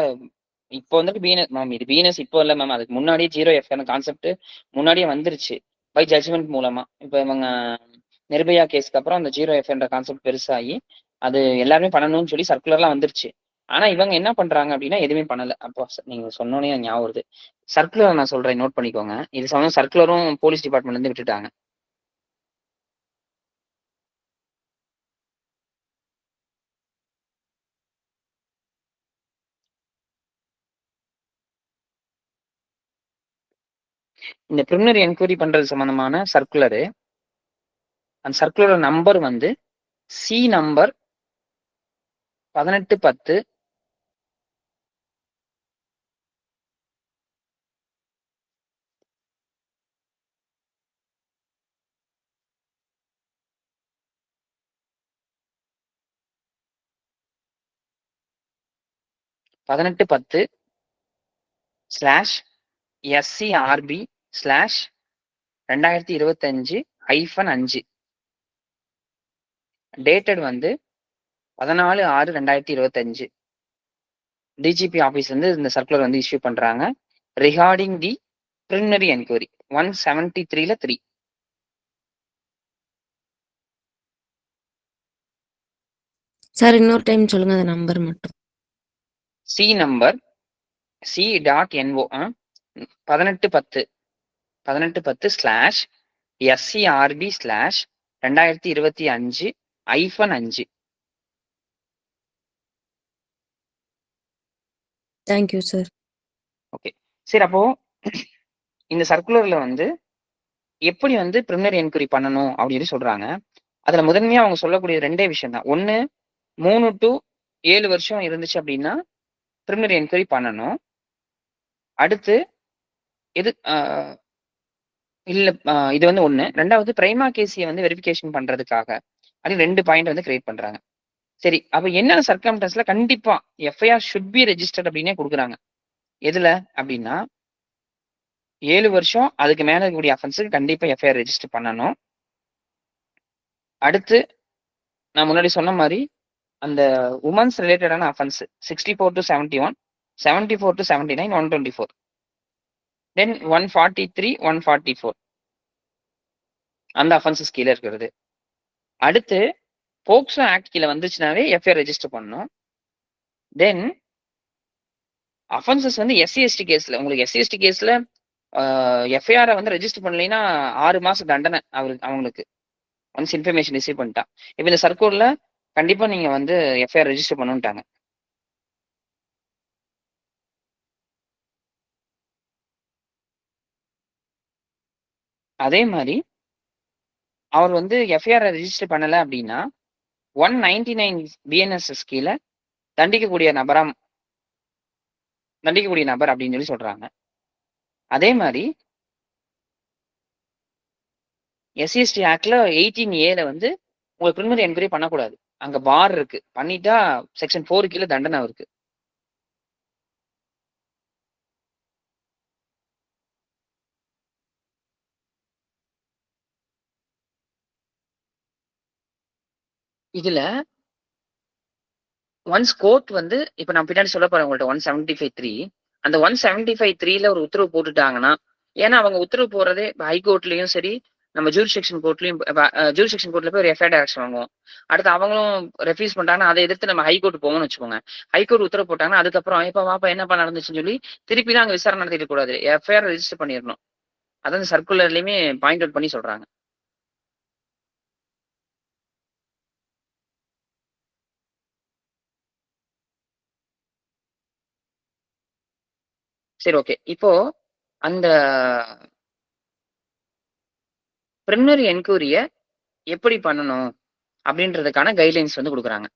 இப்போ வந்துட்டு பிஎன்எஸ் மேம், இது பிஎன்எஸ் இப்போ இல்லை மேம், அதுக்கு முன்னாடியே 0F கான்செப்ட் முன்னாடியே வந்துருச்சு பை ஜட்ஜ்மெண்ட் மூலமா. இப்போ இவங்க நிர்பயா கேஸ்க்கு அப்புறம் அந்த 0F கான்செப்ட் பெருசாகி அது எல்லாருமே பண்ணணும்னு சொல்லி சர்க்குலர்லாம் வந்துருச்சு. ஆனா இவங்க என்ன பண்றாங்க அப்படின்னா எதுவுமே பண்ணல. அப்போ நீங்க சொன்னோன்னே ஞாபகம் வருது. சர்க்குலர் நான் சொல்றேன், நோட் பண்ணிக்கோங்க. இது சம்பந்தம் சர்க்குலரும் போலீஸ் டிபார்ட்மெண்ட்ல இருந்து விட்டுட்டாங்க. இந்த பிரிமினரி என்கொயரி பண்றது சம்பந்தமான சர்க்குலரு, அந்த சர்க்குலர் நம்பர் வந்து சி நம்பர் 1810 1810/SCRB/2025-5 டேட்டட் வந்து 14/6/2025. டிஜிபி ஆபீஸ் வந்து இந்த சர்க்குலர் வந்து இஷ்யூ பண்றாங்க ரிகார்டிங் தி பிரிலிமினரி என்கொயரி 173ல 3. சார் இன்னொரு டைம் சொல்லுங்க அந்த நம்பர் மட்டும். C number C.NO 1810/SCRB/2025-5. Thank you sir. Okay, சரி. அப்போ இந்த சர்க்குலர்ல வந்து எப்படி வந்து பிரிலிமினரி என்கொயரி பண்ணணும் அப்படின்னு சொல்றாங்க. அதுல முதன்மையா அவங்க சொல்லக்கூடிய 2 விஷயம் தான். ஒண்ணு 3 to 7 வருஷம் இருந்துச்சு அப்படின்னா பிரிலிமினரி என்கொயரி பண்ணணும். அடுத்து இது இல்ல இது வந்து 1. 2வது பிரைமா கேசிய வந்து வெரிஃபிகேஷன் பண்றதுக்காக அப்படி 2 பாயிண்ட் வந்து கிரியேட் பண்றாங்க. சரி, அப்ப என்ன சர்க்கம்ஸ்டன்ஸ்ல கண்டிப்பா எஃப்ஐஆர் ஷுட் பி ரெஜிஸ்டர்ட் அப்படின்னே கொடுக்குறாங்க. எதுல அப்படின்னா 7 வருஷம் அதுக்கு மேல இருக்கக்கூடிய அஃபென்ஸுக்கு கண்டிப்பா எஃப்ஐஆர் ரெஜிஸ்டர் பண்ணணும். அடுத்து நான் முன்னாடி சொன்ன மாதிரி அந்த உமன்ஸ் ரிலேட்டடான அஃபென்ஸ் 64 to 71, 74 to 79, 124, தென் 143, 144 அந்த அஃபென்சஸ் கீழே இருக்கிறது. அடுத்து போக்சோ ஆக்ட் கீழே வந்துச்சுனாவே எஃப்ஐஆர் ரெஜிஸ்டர் பண்ணணும். தென் அஃபென்சஸ் வந்து எஸ்சி எஸ்டி கேஸ்ல உங்களுக்கு எஸ்சி எஸ்டி கேஸ்ல எஃப்ஐஆரை வந்து ரெஜிஸ்டர் பண்ணலைன்னா 6 மாசம் தண்டனை அவங்களுக்கு ஒன்ஸ் இன்ஃபர்மேஷன் ரிசீவ் பண்ணிட்டா. இப்போ இந்த சர்க்குலர்ல கண்டிப்பா நீங்க வந்து எஃப்ஐஆர் ரெஜிஸ்டர் பண்ணுட்டாங்க. அதே மாதிரி அவர் வந்து எஃப்ஐஆர் ரெஜிஸ்டர் பண்ணல அப்படின்னா 199 பிஎன்எஸ்எஸ் கீழே தண்டிக்கக்கூடிய நபர் அப்படின்னு சொல்லி சொல்றாங்க. அதே மாதிரி எஸ்சிஎஸ்டி ஆக்ட்ல 18A வந்து உங்களுக்கு பிரிலிமினரி என்கொயரி பண்ணக்கூடாது. அங்க பார் இருக்கு. பண்ணிட்டா செக்ஷன் 4 கீழே தண்டனை இருக்கு. இதுல ஒன்ஸ் கோர்ட் வந்து இப்ப நான் பின்னாடி சொல்ல போறேன் உங்கள்ட்ட 175(3) அந்த 175(3)ல ஒரு உத்தரவு போட்டுட்டாங்கன்னா, ஏன்னா அவங்க உத்தரவு போறதே ஹைகோர்ட்லயும் சரி நம்ம ஜூரிஸ்டிக்ஷன் கோர்ட்லயும் ஜூரிஸ்டிக்ஷன் கோர்ட்ல போய் ஒரு எஃப்ஐஆர் ஆக்ஷன் வாங்குவோம். அடுத்து அவங்களும் ரெஃப்யூஸ் பண்ணிட்டாங்கன்னா அதை எதிர்த்து நம்ம ஹைகோர்ட் போகணும்னு வச்சுக்கோங்க. ஹைகோர்ட் உத்தரவு போட்டாங்கன்னா அதுக்கப்புறம் இப்ப வாப்பா என்னப்பா நடந்துச்சுன்னு சொல்லி திருப்பி தான் அங்க விசாரணை நடத்திட்டு கூடாது. எஃப்ஐஆர் ரெஜிஸ்டர் பண்ணிடணும். அதான் சர்க்குலர்லயுமே பாயிண்ட் அவுட் பண்ணி சொல்றாங்க. சரி, ஓகே. இப்போ அந்த பிரிலிமினரி என்கொயரிய எப்படி பண்ணணும் அப்படின்றதுக்கான கைட்லைன்ஸ் வந்து கொடுக்குறாங்க.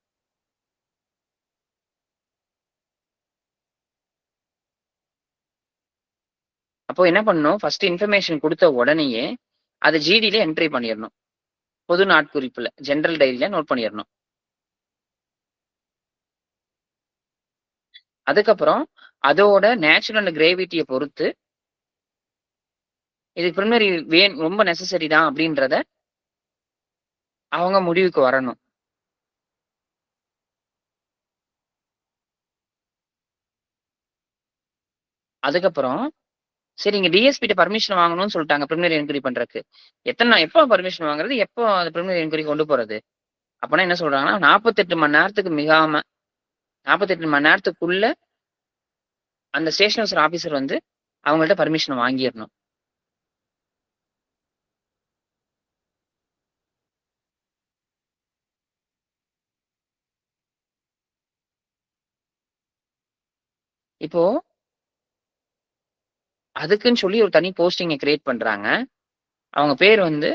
அப்போ என்ன பண்ணணும், ஃபர்ஸ்ட் இன்ஃபர்மேஷன் கொடுத்த உடனேயே அது ஜிடில என்ட்ரி பண்ணிடணும். பொது நாட்குறிப்புல ஜெனரல் டைரியில நோட் பண்ணிடணும். அதுக்கப்புறம் அதோட நேச்சுரல் அண்ட் கிரேவிட்டியை பொறுத்து இது பிரிலிமினரி ரொம்ப நெசசரி தான் அப்படின்றத அவங்க முடிவுக்கு வரணும். அதுக்கப்புறம் சரி, இங்க டிஎஸ்பிட்ட பர்மிஷன் வாங்கணும்னு சொல்லிட்டாங்க பிரிலிமினரி என்கொயரி பண்றதுக்கு. எப்போ பர்மிஷன் வாங்குறது, எப்போ அந்த பிரிலிமினரி என்கொயரி கொண்டு போறது? அப்பனா என்ன சொல்றாங்கன்னா 48 மணி நேரத்துக்கு மிகாம 48 மணி நேரத்துக்குள்ள அந்த ஸ்டேஷன் ஹவுஸ் ஆபீசர் வந்து அவங்கள்ட்ட பர்மிஷன் வாங்கிடணும். இப்போ அதுக்குன்னு சொல்லி ஒரு தனி போஸ்டிங்கை கிரியேட் பண்றாங்க. அவங்க பேர் வந்து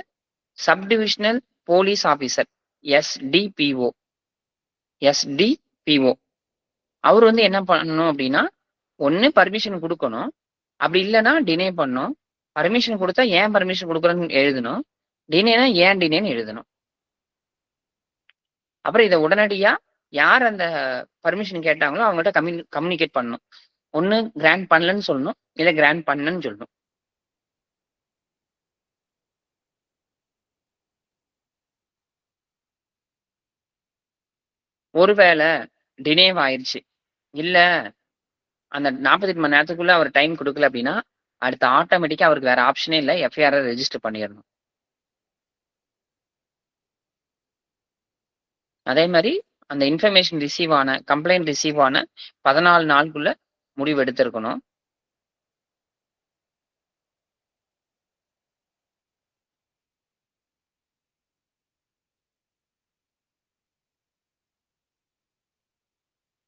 சப் டிவிஷனல் போலீஸ் ஆபீசர், எஸ்டிபிஓ. அவர் வந்து என்ன பண்ணணும் அப்படின்னா, ஒண்ணு பர்மிஷன் கொடுக்கணும், அப்படி இல்லைன்னா டினே பண்ணணும். பர்மிஷன் கொடுத்தா ஏன் பர்மிஷன் கொடுக்குறேன்னு எழுதணும், டினேனா ஏன் டினேன்னு எழுதணும். அப்புறம் இதை உடனடியா யார் அந்த பர்மிஷன் கேட்டாங்களோ அவங்கள்ட்ட கம்யூனிகேட் பண்ணணும். ஒண்ணு கிராண்ட் பண்ணலன்னு சொல்லணும், இல்ல கிராண்ட் பண்ணன்னு சொல்லணும். ஒருவேளை டினேவ் ஆயிடுச்சு, இல்ல அந்த 48 மணி நேரத்துக்குள்ள அவர் டைம் கொடுக்கல அப்படின்னா அடுத்து ஆட்டோமேட்டிக்கா அவருக்கு வேற ஆப்ஷனே இல்லை, எஃப்ஐஆர் ரெஜிஸ்டர் பண்ணிடணும். அதே மாதிரி அந்த இன்ஃபர்மேஷன் ரிசீவ் ஆன கம்ப்ளைண்ட் ரிசீவ் ஆன 14 நாளுக்குள்ள முடிவு எடுத்திருக்கணும்.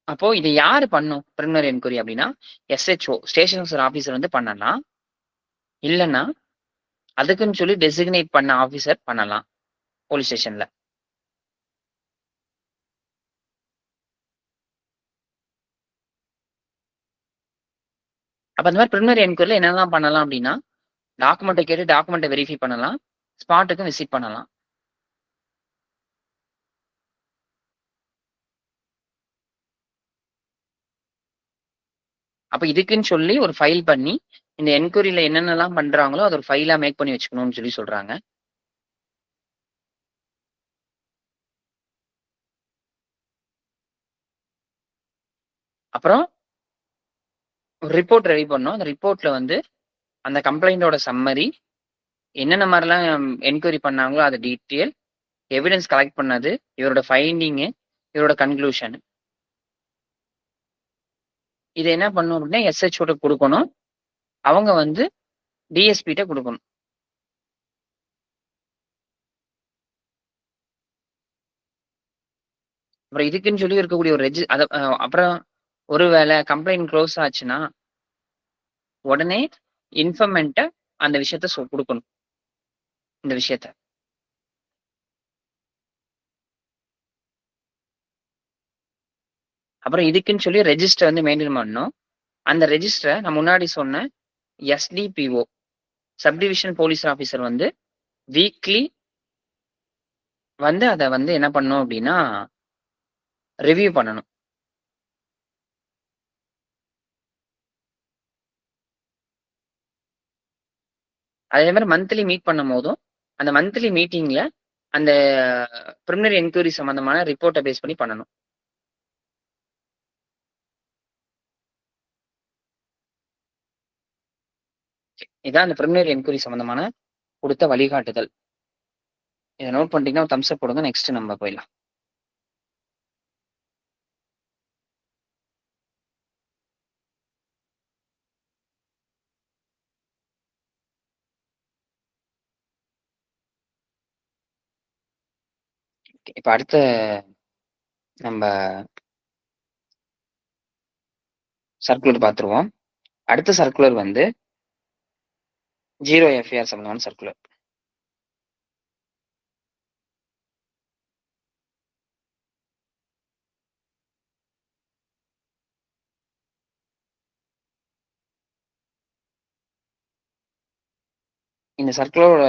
அப்போ இதை யாரு பண்ணும் பிரிலிமினரி என்கொயரி அப்படின்னா எஸ்ஹெச்ஓ ஸ்டேஷன் ஆபீசர் வந்து பண்ணலாம். இல்லைன்னா அதுக்குன்னு சொல்லி டெசிக்னேட் பண்ண ஆபீசர் பண்ணலாம் போலீஸ் ஸ்டேஷன்ல. அப்ப அந்த மாதிரி ப்ரிலிமினரி என்கொயரியில் என்னெல்லாம் பண்ணலாம் அப்படின்னா, டாக்குமெண்ட்டை கேட்டு டாக்குமெண்ட்டை வெரிஃபை பண்ணலாம். ஸ்பாட்டுக்கும் விசிட் பண்ணலாம். அப்ப இதுக்குன்னு சொல்லி ஒரு ஃபைல் பண்ணி, இந்த என்கொயரியில என்னென்னலாம் பண்றாங்களோ, அத ஒரு ஃபைலா மேக் பண்ணி வச்சுக்கணும்னு சொல்லி சொல்றாங்க. அப்புறம் ஒரு ரிப்போர்ட் ரெடி பண்ணோம். அந்த ரிப்போர்ட்ல வந்து அந்த கம்ப்ளைண்டோட சம்மரி, என்னென்ன மாரிலாம் என்கொயரி பண்ணாங்களோ அது டீட்டெயில், எவிடன்ஸ் கலெக்ட் பண்ணது, இவரோட ஃபைண்டிங்கு, இவரோட கன்க்ளூஷன். இத என்ன பண்ணணும் அப்படின்னா, எஸ்ஹெச்ஓட்ட குடுக்கணும். அவங்க வந்து டிஎஸ்பிட்ட குடுக்கணும். அப்புறம் இதுக்குன்னு சொல்லி இருக்கக்கூடிய ஒரு அப்புறம் ஒருவேள கம்ப்ளைண்ட் குளோஸ் ஆச்சுன்னா, உடனே இன்ஃபர்மன்ட்ட அந்த விஷயத்த குடுக்கணும். இந்த விஷயத்த. அப்புறம் இதுக்குன்னு சொல்லி ரெஜிஸ்டர் வந்து மெயின்டெயின் பண்ணணும். அந்த ரெஜிஸ்டர நான் முன்னாடி சொன்ன எஸ்டிபிஓ சப் டிவிஷன் போலீஸ் ஆஃபீசர் வந்து வீக்லி வந்து அத வந்து என்ன பண்ணணும் அப்படின்னா, ரிவ்யூ பண்ணணும். அதே மாரி மந்த்லி மீட் பண்ணும்போதும், அந்த மந்த்லி மீட்டிங்ல அந்த பிரிலிமினரி என்குயரி சம்பந்தமான ரிப்போர்ட்ட பேஸ் பண்ணி பண்ணணும். இதான் அந்த பிரிலிமினரி என்குயரி சம்பந்தமான குடுத்த வழிகாட்டுதல். இத நோட் பண்ணிட்டீங்கன்னா ஒரு தம்ஸ் அப் போடுங்க. நெக்ஸ்ட் நம்ம போயிடலாம். இப்ப அடுத்த நம்ப சர்க்குலர் பார்த்துருவோம். அடுத்த சர்க்குலர் வந்து 0 எஃப்ஐஆர் சம்பந்தமான சர்க்குலர். இந்த சர்க்குலரோட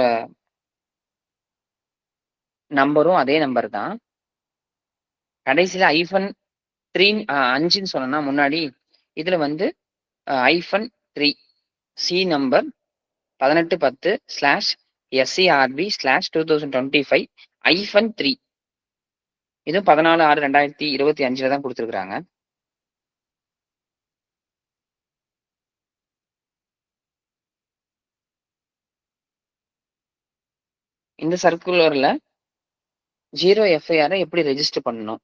நம்பரும் அதே நம்பர் தான். கடைசியில -3 5ன்னு சொன்னேன்னா முன்னாடி, இதுல வந்து -3 சி நம்பர் 1810/SCRB/2025 இதுவும் 14/6/2025 தான் குடுத்திருக்காங்க. இந்த சர்க்குலர்ல 0 எஃப்ஐஆர எப்படி ரெஜிஸ்டர் பண்ணணும்?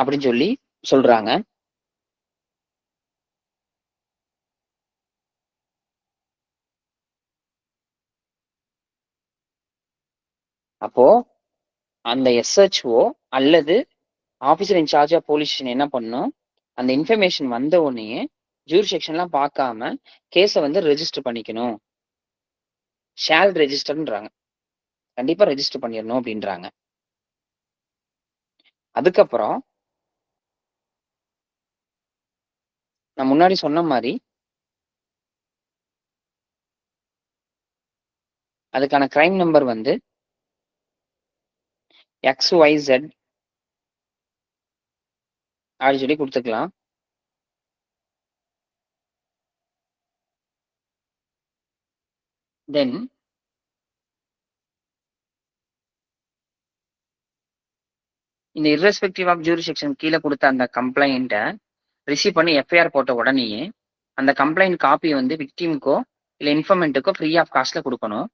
அப்படின்னு சொல்லி சொல்றாங்க. அப்போ அந்த எஸ்ஹெச்ஓ அல்லது officer in charge of police station என்ன பண்ணணும்? அந்த இன்ஃபர்மேஷன் வந்த உடனேயே ஜூரிஸ்டிக்ஷன்லாம் பார்க்காம கேஸ வந்து ரெஜிஸ்டர் பண்ணிக்கணும். ஷால் ரெஜிஸ்டர்ன்றாங்க. கண்டிப்பா ரெஜிஸ்டர் பண்ணிரணும் அப்படின்றாங்க. அதுக்கப்புறம் நான் முன்னாடி சொன்ன மாரி அதுக்கான கிரைம் நம்பர் வந்து XYZ அப்படின்னு சொல்லி குடுத்துக்கலாம். தென் இந்த இர்ரெஸ்பெக்டிவ் ஆஃப் ஜூரிஸ்டிக்ஷன் கீழ குடுத்த அந்த கம்ப்ளைண்ட்ட ரிசீவ் பண்ணி எஃப்ஐஆர் போட்ட உடனேயே அந்த கம்ப்ளைண்ட் காப்பி வந்து விக்டிம்க்கோ இல்ல இன்ஃபர்மென்ட்டுக்கோ ஃப்ரீ ஆஃப் காஸ்ட்ல குடுக்கணும்.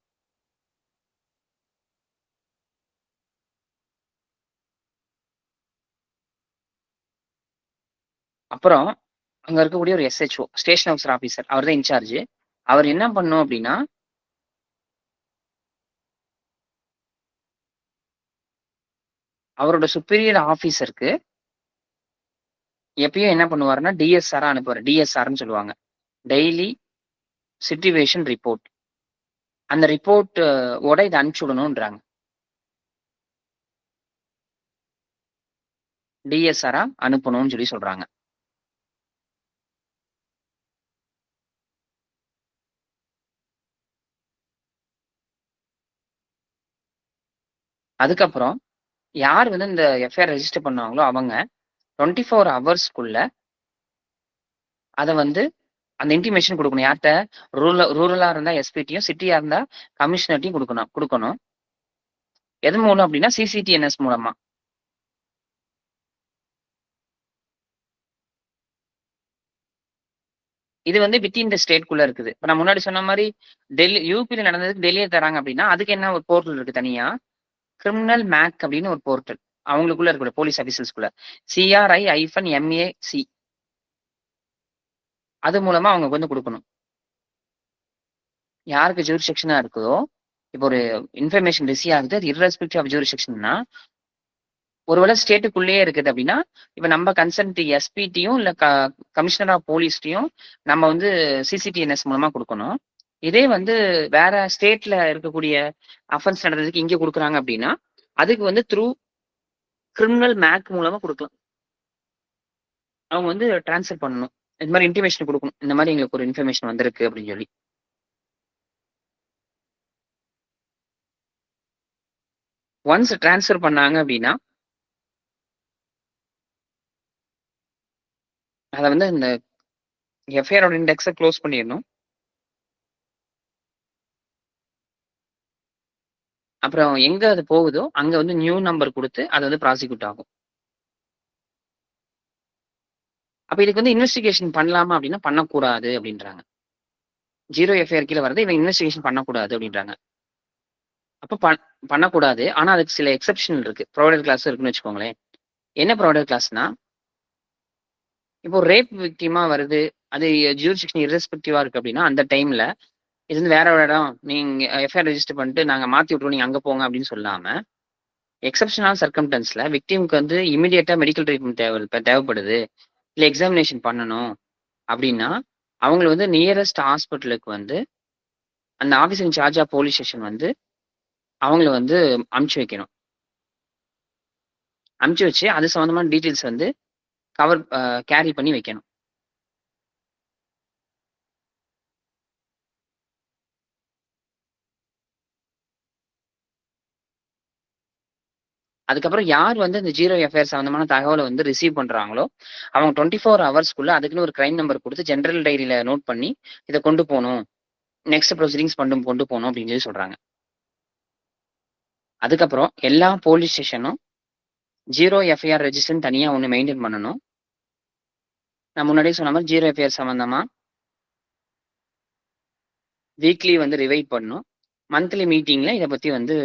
அப்புறம் அங்க இருக்கக்கூடிய ஒரு எஸ்ஹெச்ஓ ஸ்டேஷன் ஹவுஸ் ஆஃபீசர் அவர் தான் இன்சார்ஜ். அவர் என்ன பண்ணணும் அப்படின்னா, அவரோட சுப்பீரியர் ஆஃபீசருக்கு எப்பயும் என்ன பண்ணுவாருன்னா டிஎஸ்ஆரா அனுப்புவாரு. டிஎஸ்ஆர்ன்னு சொல்லுவாங்க. Daily situation report. அந்த ரிப்போர்ட் ஓட இதை அனுப்பிச்சு விடணும்ன்றாங்க. டிஎஸ்ஆரா அனுப்பணும்னு சொல்லி சொல்றாங்க. அதுக்கப்புறம் யார் வந்து இந்த எஃப்ஐஆர் ரெஜிஸ்டர் பண்ணுவாங்களோ அவங்க 24 ஹவர்ஸ்க்குள்ள அதை வந்து அந்த இன்டிமேஷன் கொடுக்கணும். யார்கிட்ட? ரூரலா இருந்தா எஸ்பிடியும், சிட்டியா இருந்தா கமிஷனர்ட்டையும் கொடுக்கணும். எது மூலம் அப்படின்னா சிசிடிஎன்எஸ் மூலமா. இது வந்து வித்தின் த ஸ்டேட்குள்ள இருக்குது. இப்ப நான் முன்னாடி சொன்ன மாதிரி டெல்லி யூபியில நடந்ததுக்கு டெல்லியில தராங்க அப்படின்னா அதுக்கு என்ன ஒரு போர்ட்டல் இருக்கு தனியா, கிரிமினல் மேக் அப்படின்னு ஒரு போர்ட்டல் அவங்களுக்குள்ள இருக்கக்கூடிய போலீஸ் ஆபீசர்ஸ்குள்ள, CRI-MAC, அது மூலமா அவங்க வந்து கொடுக்கணும். யாருக்கு ஜூரிசெக்ஷனா இருக்குதோ, இப்போ ஒரு இன்ஃபர்மேஷன் ரிசீவ் ஆகுது, அது இர்ரெஸ்பெக்டிவ் ஆஃப் ஜூரிசெக்ஷன்னா ஒருவேளை ஸ்டேட்டுக்குள்ளேயே இருக்குது அப்படின்னா, இப்ப நம்ம கன்சர்ன்ட் எஸ்பிடியும் இல்ல கமிஷனர் ஆஃப் போலீஸ்டையும் நம்ம வந்து சிசிடிஎன்எஸ் மூலமா கொடுக்கணும். இதே வந்து வேற ஸ்டேட்ல இருக்கக்கூடிய அஃபென்ஸ் நடந்ததுக்கு இங்க கொடுக்குறாங்க அப்படின்னா அதுக்கு வந்து த்ரூ கிரிமினல் மேக் மூலமா கொடுக்கலாம். அவங்க வந்து டிரான்ஸ்ஃபர் பண்ணணும், இந்த மாதிரி இன்டிமேஷன் கொடுக்கணும், இந்த மாதிரி எங்களுக்கு ஒரு இன்ஃபர்மேஷன் வந்திருக்கு அப்படின்னு சொல்லி. ஒன்ஸ் டிரான்ஸ்ஃபர் பண்ணாங்க அப்படின்னா அதை வந்து இந்த எஃப்ஐஆரோட இண்டெக்ஸை க்ளோஸ் பண்ணிடணும். அப்புறம் எங்க அது போகுதோ அங்க வந்து நியூ நம்பர் கொடுத்து அது வந்து ப்ராசிக்யூட் ஆகும். அப்ப இதுக்கு வந்து இன்வெஸ்டிகேஷன் பண்ணலாமா அப்படின்னா பண்ணக்கூடாது அப்படின்றாங்க. 0 எஃப்ஐஆர் கீழே வரது இவன் இன்வெஸ்டிகேஷன் பண்ணக்கூடாது அப்படின்றாங்க. அப்ப பண்ணக்கூடாது. ஆனா அதுக்கு சில எக்ஸெப்ஷன் இருக்கு, ப்ரொவைடர் கிளாஸ் இருக்குன்னு வச்சுக்கோங்களேன். என்ன ப்ரொவைடர் கிளாஸ்னா, இப்போ ரேப் விக்டிமா வருது, அது ஜூரிசெக்ஷன் இர்ரெஸ்பெக்டிவா இருக்கு அப்படின்னா அந்த டைம்ல இது வந்து வேற ஒரு இடம், நீங்க எஃப்ஐஆர் ரெஜிஸ்டர் பண்ணிட்டு நாங்க மாத்தி விட்டுருவோம், நீங்க அங்க போங்க அப்படின்னு சொல்லாம, எக்ஸப்ஷனல் சர்க்கம்டன்ஸ்ல விக்டிமுக்கு வந்து இமிடியேட்டா மெடிக்கல் ட்ரீட்மெண்ட் தேவைப்படுது, இல்லை எக்ஸாமினேஷன் பண்ணணும் அப்படின்னா அவங்களை வந்து நியரஸ்ட் ஹாஸ்பிட்டலுக்கு வந்து அந்த officer in charge of police station வந்து அவங்கள வந்து அமுச்சு வைக்கணும். அமுச்சு வச்சு அது சம்மந்தமான டீட்டெயில்ஸ் வந்து கேரி பண்ணி வைக்கணும். அதுக்கப்புறம் யார் வந்து இந்த 0 எஃப்ஐஆர் சம்பந்தமான தகவலை வந்து ரிசீவ் பண்றாங்களோ அவங்க 24 ஹவர்ஸ்க்குள்ள அதுக்குன்னு ஒரு கிரைம் நம்பர் கொடுத்து ஜென்ரல் டைரியில நோட் பண்ணி இதை கொண்டு போகணும், நெக்ஸ்ட் ப்ரொசீடிங்ஸ் கொண்டு போகணும் அப்படின்னு சொல்லி சொல்றாங்க. அதுக்கப்புறம் எல்லா போலீஸ் ஸ்டேஷனும் 0 எஃப்ஐஆர் ரெஜிஸ்டர்னு தனியா ஒன்று மெயின்டைன் பண்ணணும். நான் முன்னாடியே சொன்ன மாதிரி 0 எஃப்ஐஆர் சம்பந்தமா வீக்லி வந்து ரிவைட் பண்ணணும், மந்த்லி மீட்டிங்ல இதை பத்தி வந்து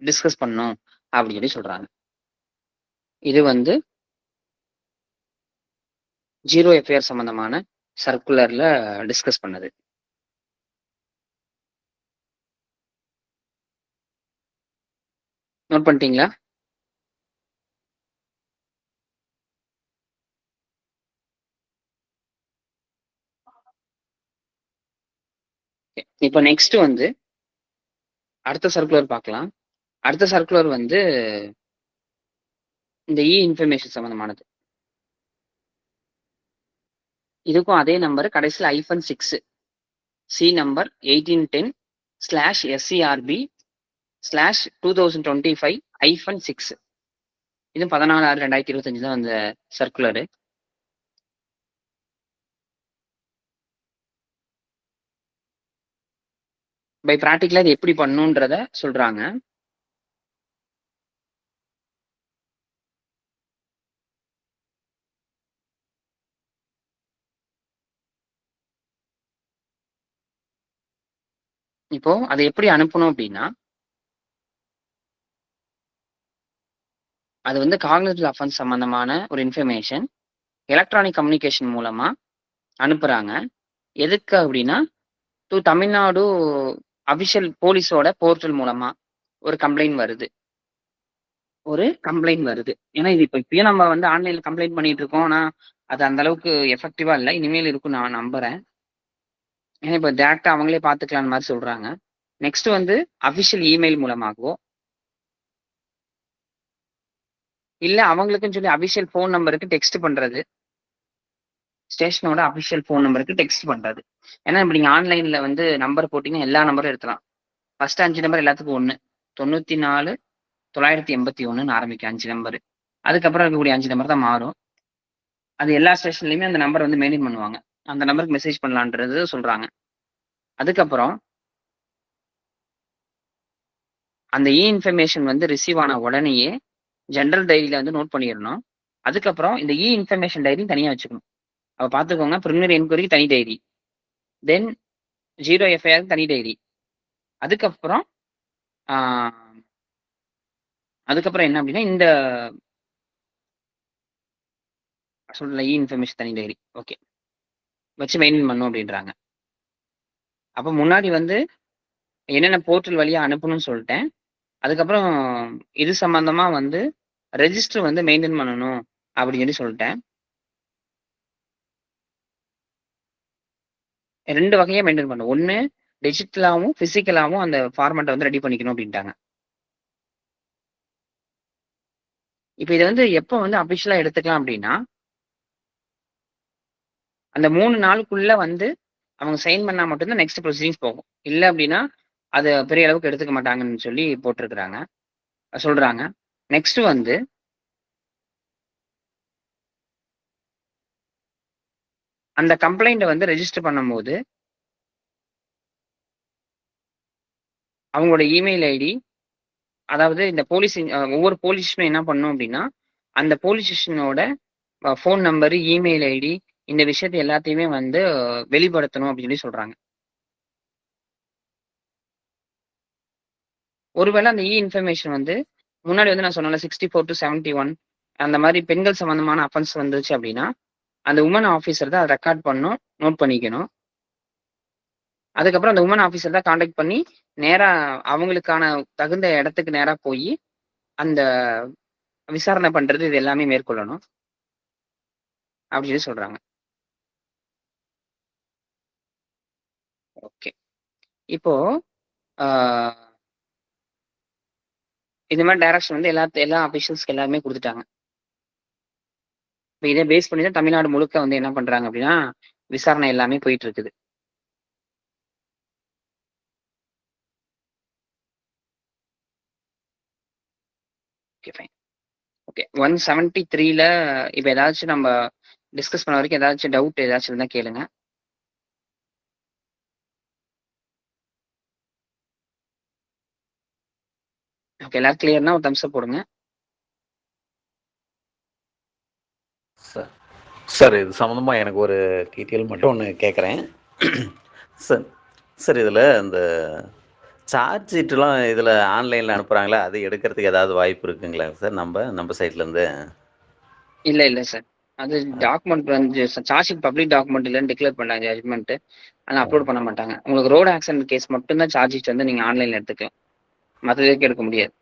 டிஸ்கஸ் பண்ணணும் அப்படின்னு சொல்லி சொல்றாங்க. இது வந்து 0 எஃப்ஐஆர் சம்பந்தமான சர்க்குலர்ல டிஸ்கஸ் பண்ணது. நோட் பண்ணிட்டீங்களா? இப்போ நெக்ஸ்ட் வந்து அடுத்த சர்க்குலர் பார்க்கலாம். அடுத்த சர்க்குலர் வந்து இந்த இன்ஃபர்மேஷன் சம்பந்தமானது. இதுக்கும் அதே நம்பர், கடைசியில் -6 சி நம்பர் 1810/SCRB/2025-6. இது 14/6/2025 தான் அந்த சர்க்குலரு. பை ப்ராக்டிக்கலா இது எப்படி பண்ணுன்றத சொல்றாங்க. இப்போ அதை எப்படி அனுப்பணும் அப்படின்னா, அது வந்து காக்னிட்டிவ் அஃபென்ஸ் சம்பந்தமான ஒரு இன்ஃபர்மேஷன் எலக்ட்ரானிக் கம்யூனிகேஷன் மூலமா அனுப்புறாங்க. எதுக்கு அப்படின்னா, டு தமிழ்நாடு அபிஷியல் போலீஸோட போர்ட்டல் மூலமா ஒரு கம்ப்ளைண்ட் வருது. ஏன்னா இது இப்பயும் நம்ம வந்து ஆன்லைன்ல கம்ப்ளைண்ட் பண்ணிட்டு இருக்கோம், ஆனா அது அந்த அளவுக்கு எஃபெக்டிவா இல்லை, இனிமேல் இருக்கும் நான் நம்புறேன். ஏன்னா இப்போ டேரக்டா அவங்களே பார்த்துக்கலாம் மாதிரி சொல்றாங்க. நெக்ஸ்ட் வந்து அபிஷியல் இமெயில் மூலமாகவோ இல்ல அவங்களுக்குன்னு சொல்லி அபிஷியல் ஃபோன் நம்பருக்கு டெக்ஸ்ட் பண்றது, ஸ்டேஷனோட அபிஷியல் ஃபோன் நம்பருக்கு டெக்ஸ்ட் பண்றது. ஏன்னா இப்ப நீங்க ஆன்லைன்ல வந்து நம்பர் போட்டீங்கன்னா எல்லா நம்பரும் எடுக்கலாம். ஃபர்ஸ்ட் 5 நம்பர் எல்லாத்துக்கும் 1, 94,981 ஆரம்பிக்கும் 5 நம்பர். அதுக்கப்புறம் இருக்கக்கூடிய 5 நம்பர் தான் மாறும். அது எல்லா ஸ்டேஷன்லயுமே அந்த நம்பர் வந்து மெயின்டைன் பண்ணுவாங்க. அந்த நம்பருக்கு மெசேஜ் பண்ணலான்றது சொல்றாங்க. அதுக்கப்புறம் அந்த இன்ஃபர்மேஷன் வந்து ரிசீவ் ஆன உடனேயே ஜெனரல் டைரியில வந்து நோட் பண்ணிடணும். அதுக்கப்புறம் இந்த இன்ஃபர்மேஷன் டைரி தனியா வச்சுக்கணும். அப்ப பாத்துக்கோங்க, பிரிலிமினரி என்கொயரிக்கு தனி டைரி, தென் 0 எஃப்ஐஆருக்கு தனி டைரி, அதுக்கப்புறம் அதுக்கப்புறம் என்ன அப்படின்னா இந்த சொல்லல இன்ஃபர்மேஷன் தனி டைரி ஓகே வச்சு மெயின்டைன் பண்ணும் அப்படின்றாங்க. அப்ப முன்னாடி வந்து என்னென்ன போர்ட்டல் வழியா அனுப்பணும்னு சொல்லிட்டேன். அதுக்கப்புறம் இது சம்பந்தமா வந்து ரெஜிஸ்டர் வந்து மெயின்டைன் பண்ணணும் அப்படின்னு சொல்லிட்டேன். 2 வகையா மெயின்டைன் பண்ணணும். ஒண்ணு டிஜிட்டலாவும் பிசிக்கலாவும் அந்த ஃபார்மேட்டை வந்து ரெடி பண்ணிக்கணும் அப்படின்ட்டாங்க. இப்ப இதை வந்து எப்போ வந்து அபிஷியலா எடுத்துக்கலாம் அப்படின்னா, அந்த 3 நாளுக்குள்ள வந்து அவங்க சைன் பண்ணா மட்டும்தான் நெக்ஸ்ட் ப்ரொசீடிங்ஸ் போகும். இல்ல அப்படின்னா அதை பெரிய அளவுக்கு எடுத்துக்க மாட்டாங்கன்னு சொல்லி போட்டிருக்கிறாங்க, சொல்றாங்க. நெக்ஸ்ட் வந்து அந்த கம்ப்ளைண்ட்டை வந்து ரெஜிஸ்டர் பண்ணும்போது அவங்களோட இமெயில் ஐடி, அதாவது இந்த போலீஸ் ஒவ்வொரு போலீஸ் ஸ்டேஷனும் என்ன பண்ணும் அப்படின்னா, அந்த போலீஸ் ஸ்டேஷனோட ஃபோன் நம்பரு, இமெயில் ஐடி, இந்த விஷயத்தை எல்லாத்தையுமே வந்து வெளிப்படுத்தணும் அப்படின்னு சொல்லி சொல்றாங்க. ஒருவேளை அந்த இன்ஃபர்மேஷன் வந்து முன்னாடி வந்து நான் சொன்னேன்ல 64 to 71 அந்த மாதிரி பெண்கள் சம்பந்தமான அஃபென்ஸ் வந்துச்சு அப்படின்னா, அந்த உமன் ஆஃபீஸர் தான் ரெக்கார்ட் பண்ணணும், நோட் பண்ணிக்கணும். அதுக்கப்புறம் அந்த உமன் ஆஃபீஸர் தான் காண்டாக்ட் பண்ணி நேரா அவங்களுக்கான தகுந்த இடத்துக்கு நேரா போய் அந்த விசாரணை பண்றது இது எல்லாமே மேற்கொள்ளணும் அப்படின்னு சொல்லி சொல்றாங்க. ஓகே, இப்போ இந்த மாதிரி டைரக்ஷன் வந்து எல்லா அபிஷியல்ஸ்க்கு எல்லாருமே கொடுத்துட்டாங்க. இப்போ இதை பேஸ் பண்ணி தான் தமிழ்நாடு முழுக்க வந்து என்ன பண்றாங்க அப்படின்னா விசாரணை எல்லாமே போயிட்டு இருக்குது. Okay fine. ஓகே 173ல இப்போ ஏதாச்சும் நம்ம டிஸ்கஸ் பண்ண வரைக்கும் ஏதாச்சும் டவுட் ஏதாச்சும் இருந்தா கேளுங்க. ஓகே, எல்லாரும் கிளியர்னா ஒரு தம்ஸ் அப் போடுங்க. சார் இது சம்மந்தமாக எனக்கு ஒரு டீட்டெயில் மட்டும் ஒன்று கேட்குறேன். சார் சார் இதில் இந்த சார்ஜ் ஷீட்லாம் இதில் ஆன்லைனில் அனுப்புகிறாங்களா, அது எடுக்கிறதுக்கு ஏதாவது வாய்ப்பு இருக்குங்களா சார் நம்ம சைட்லேருந்து? இல்லை சார், அது டாக்குமெண்ட் வந்து சார்ஜ் ஷீட் பப்ளிக் டாக்குமெண்ட் இல்லைன்னு டிக்ளேர் பண்ணாங்க ஜட்மெண்ட், ஆனால் அப்லோட் பண்ண மாட்டாங்க. உங்களுக்கு ரோடு ஆக்சிடென்ட் கேஸ் மட்டும்தான் சார்ஜ் ஷீட் வந்து நீங்கள் ஆன்லைனில் எடுத்துக்கலாம், மற்றதுக்கு எடுக்க முடியாது.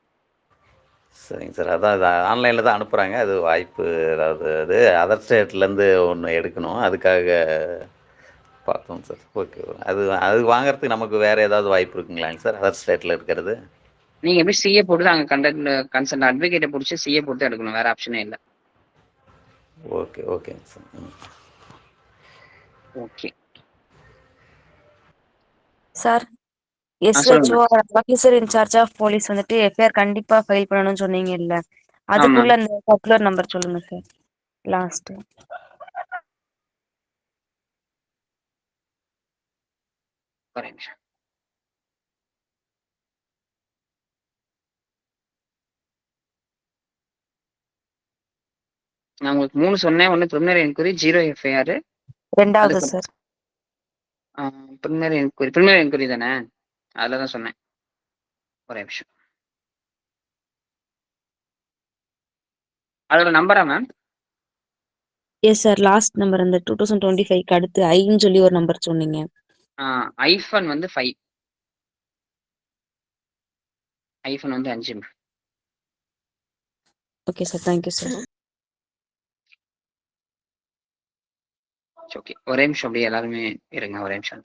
சரிங்க சார், அதான் அது ஆன்லைனில் தான் அனுப்புகிறாங்க, அது வாய்ப்பு ஏதாவது அது அதர் ஸ்டேட்லேருந்து ஒன்று எடுக்கணும், அதுக்காக பார்த்தோம் சார். ஓகே, அது வாங்குறதுக்கு நமக்கு வேறு ஏதாவது வாய்ப்பு இருக்குங்களாங்க சார் அதர் ஸ்டேட்டில் இருக்கிறது? நீங்கள் எப்படி சிஏ போட்டு அங்கே கன்சர்ன் அட்வொகேட்டை பிடிச்சி சிஏ போட்டு எடுக்கணும், வேறு ஆப்ஷனே இல்லை. ஓகேங்க சார். ஓகே சார், சொல்லுங்க. SHO officer in charge of police வந்துட்டு எஃப்ஐஆர் கண்டிப்பா ஃபைல் பண்ணணும்னு சொன்னீங்க இல்ல, அதுக்குள்ள அந்த சர்க்குலர் நம்பர் சொல்லுங்க சார். லாஸ்ட் ஒரு நிமிஷம். நான் உங்களுக்கு 3 சொன்னேன். ஒன்று பிரிமினரி என்கொயரி 0 எஃப்ஐஆர், ரெண்டாவது சார் பிரிமினரி என்கொயரி தானே, அதில் தான் சொன்னேன். ஒரு நிமிஷம். அதோட நம்பரா ma'am? Yes sir, last number அந்த 2025க்கு அடுத்து ஐன்னு சொல்லி ஒரு நம்பர் சொன்னீங்க. ஐஃபன் வந்து 5, ஐஃபன் வந்து 5. Okay sir, thank you sir. Okay, ஒரே நிமிஷம் அப்படியே எல்லாருமே இருங்க, ஒரே நிமிஷம்.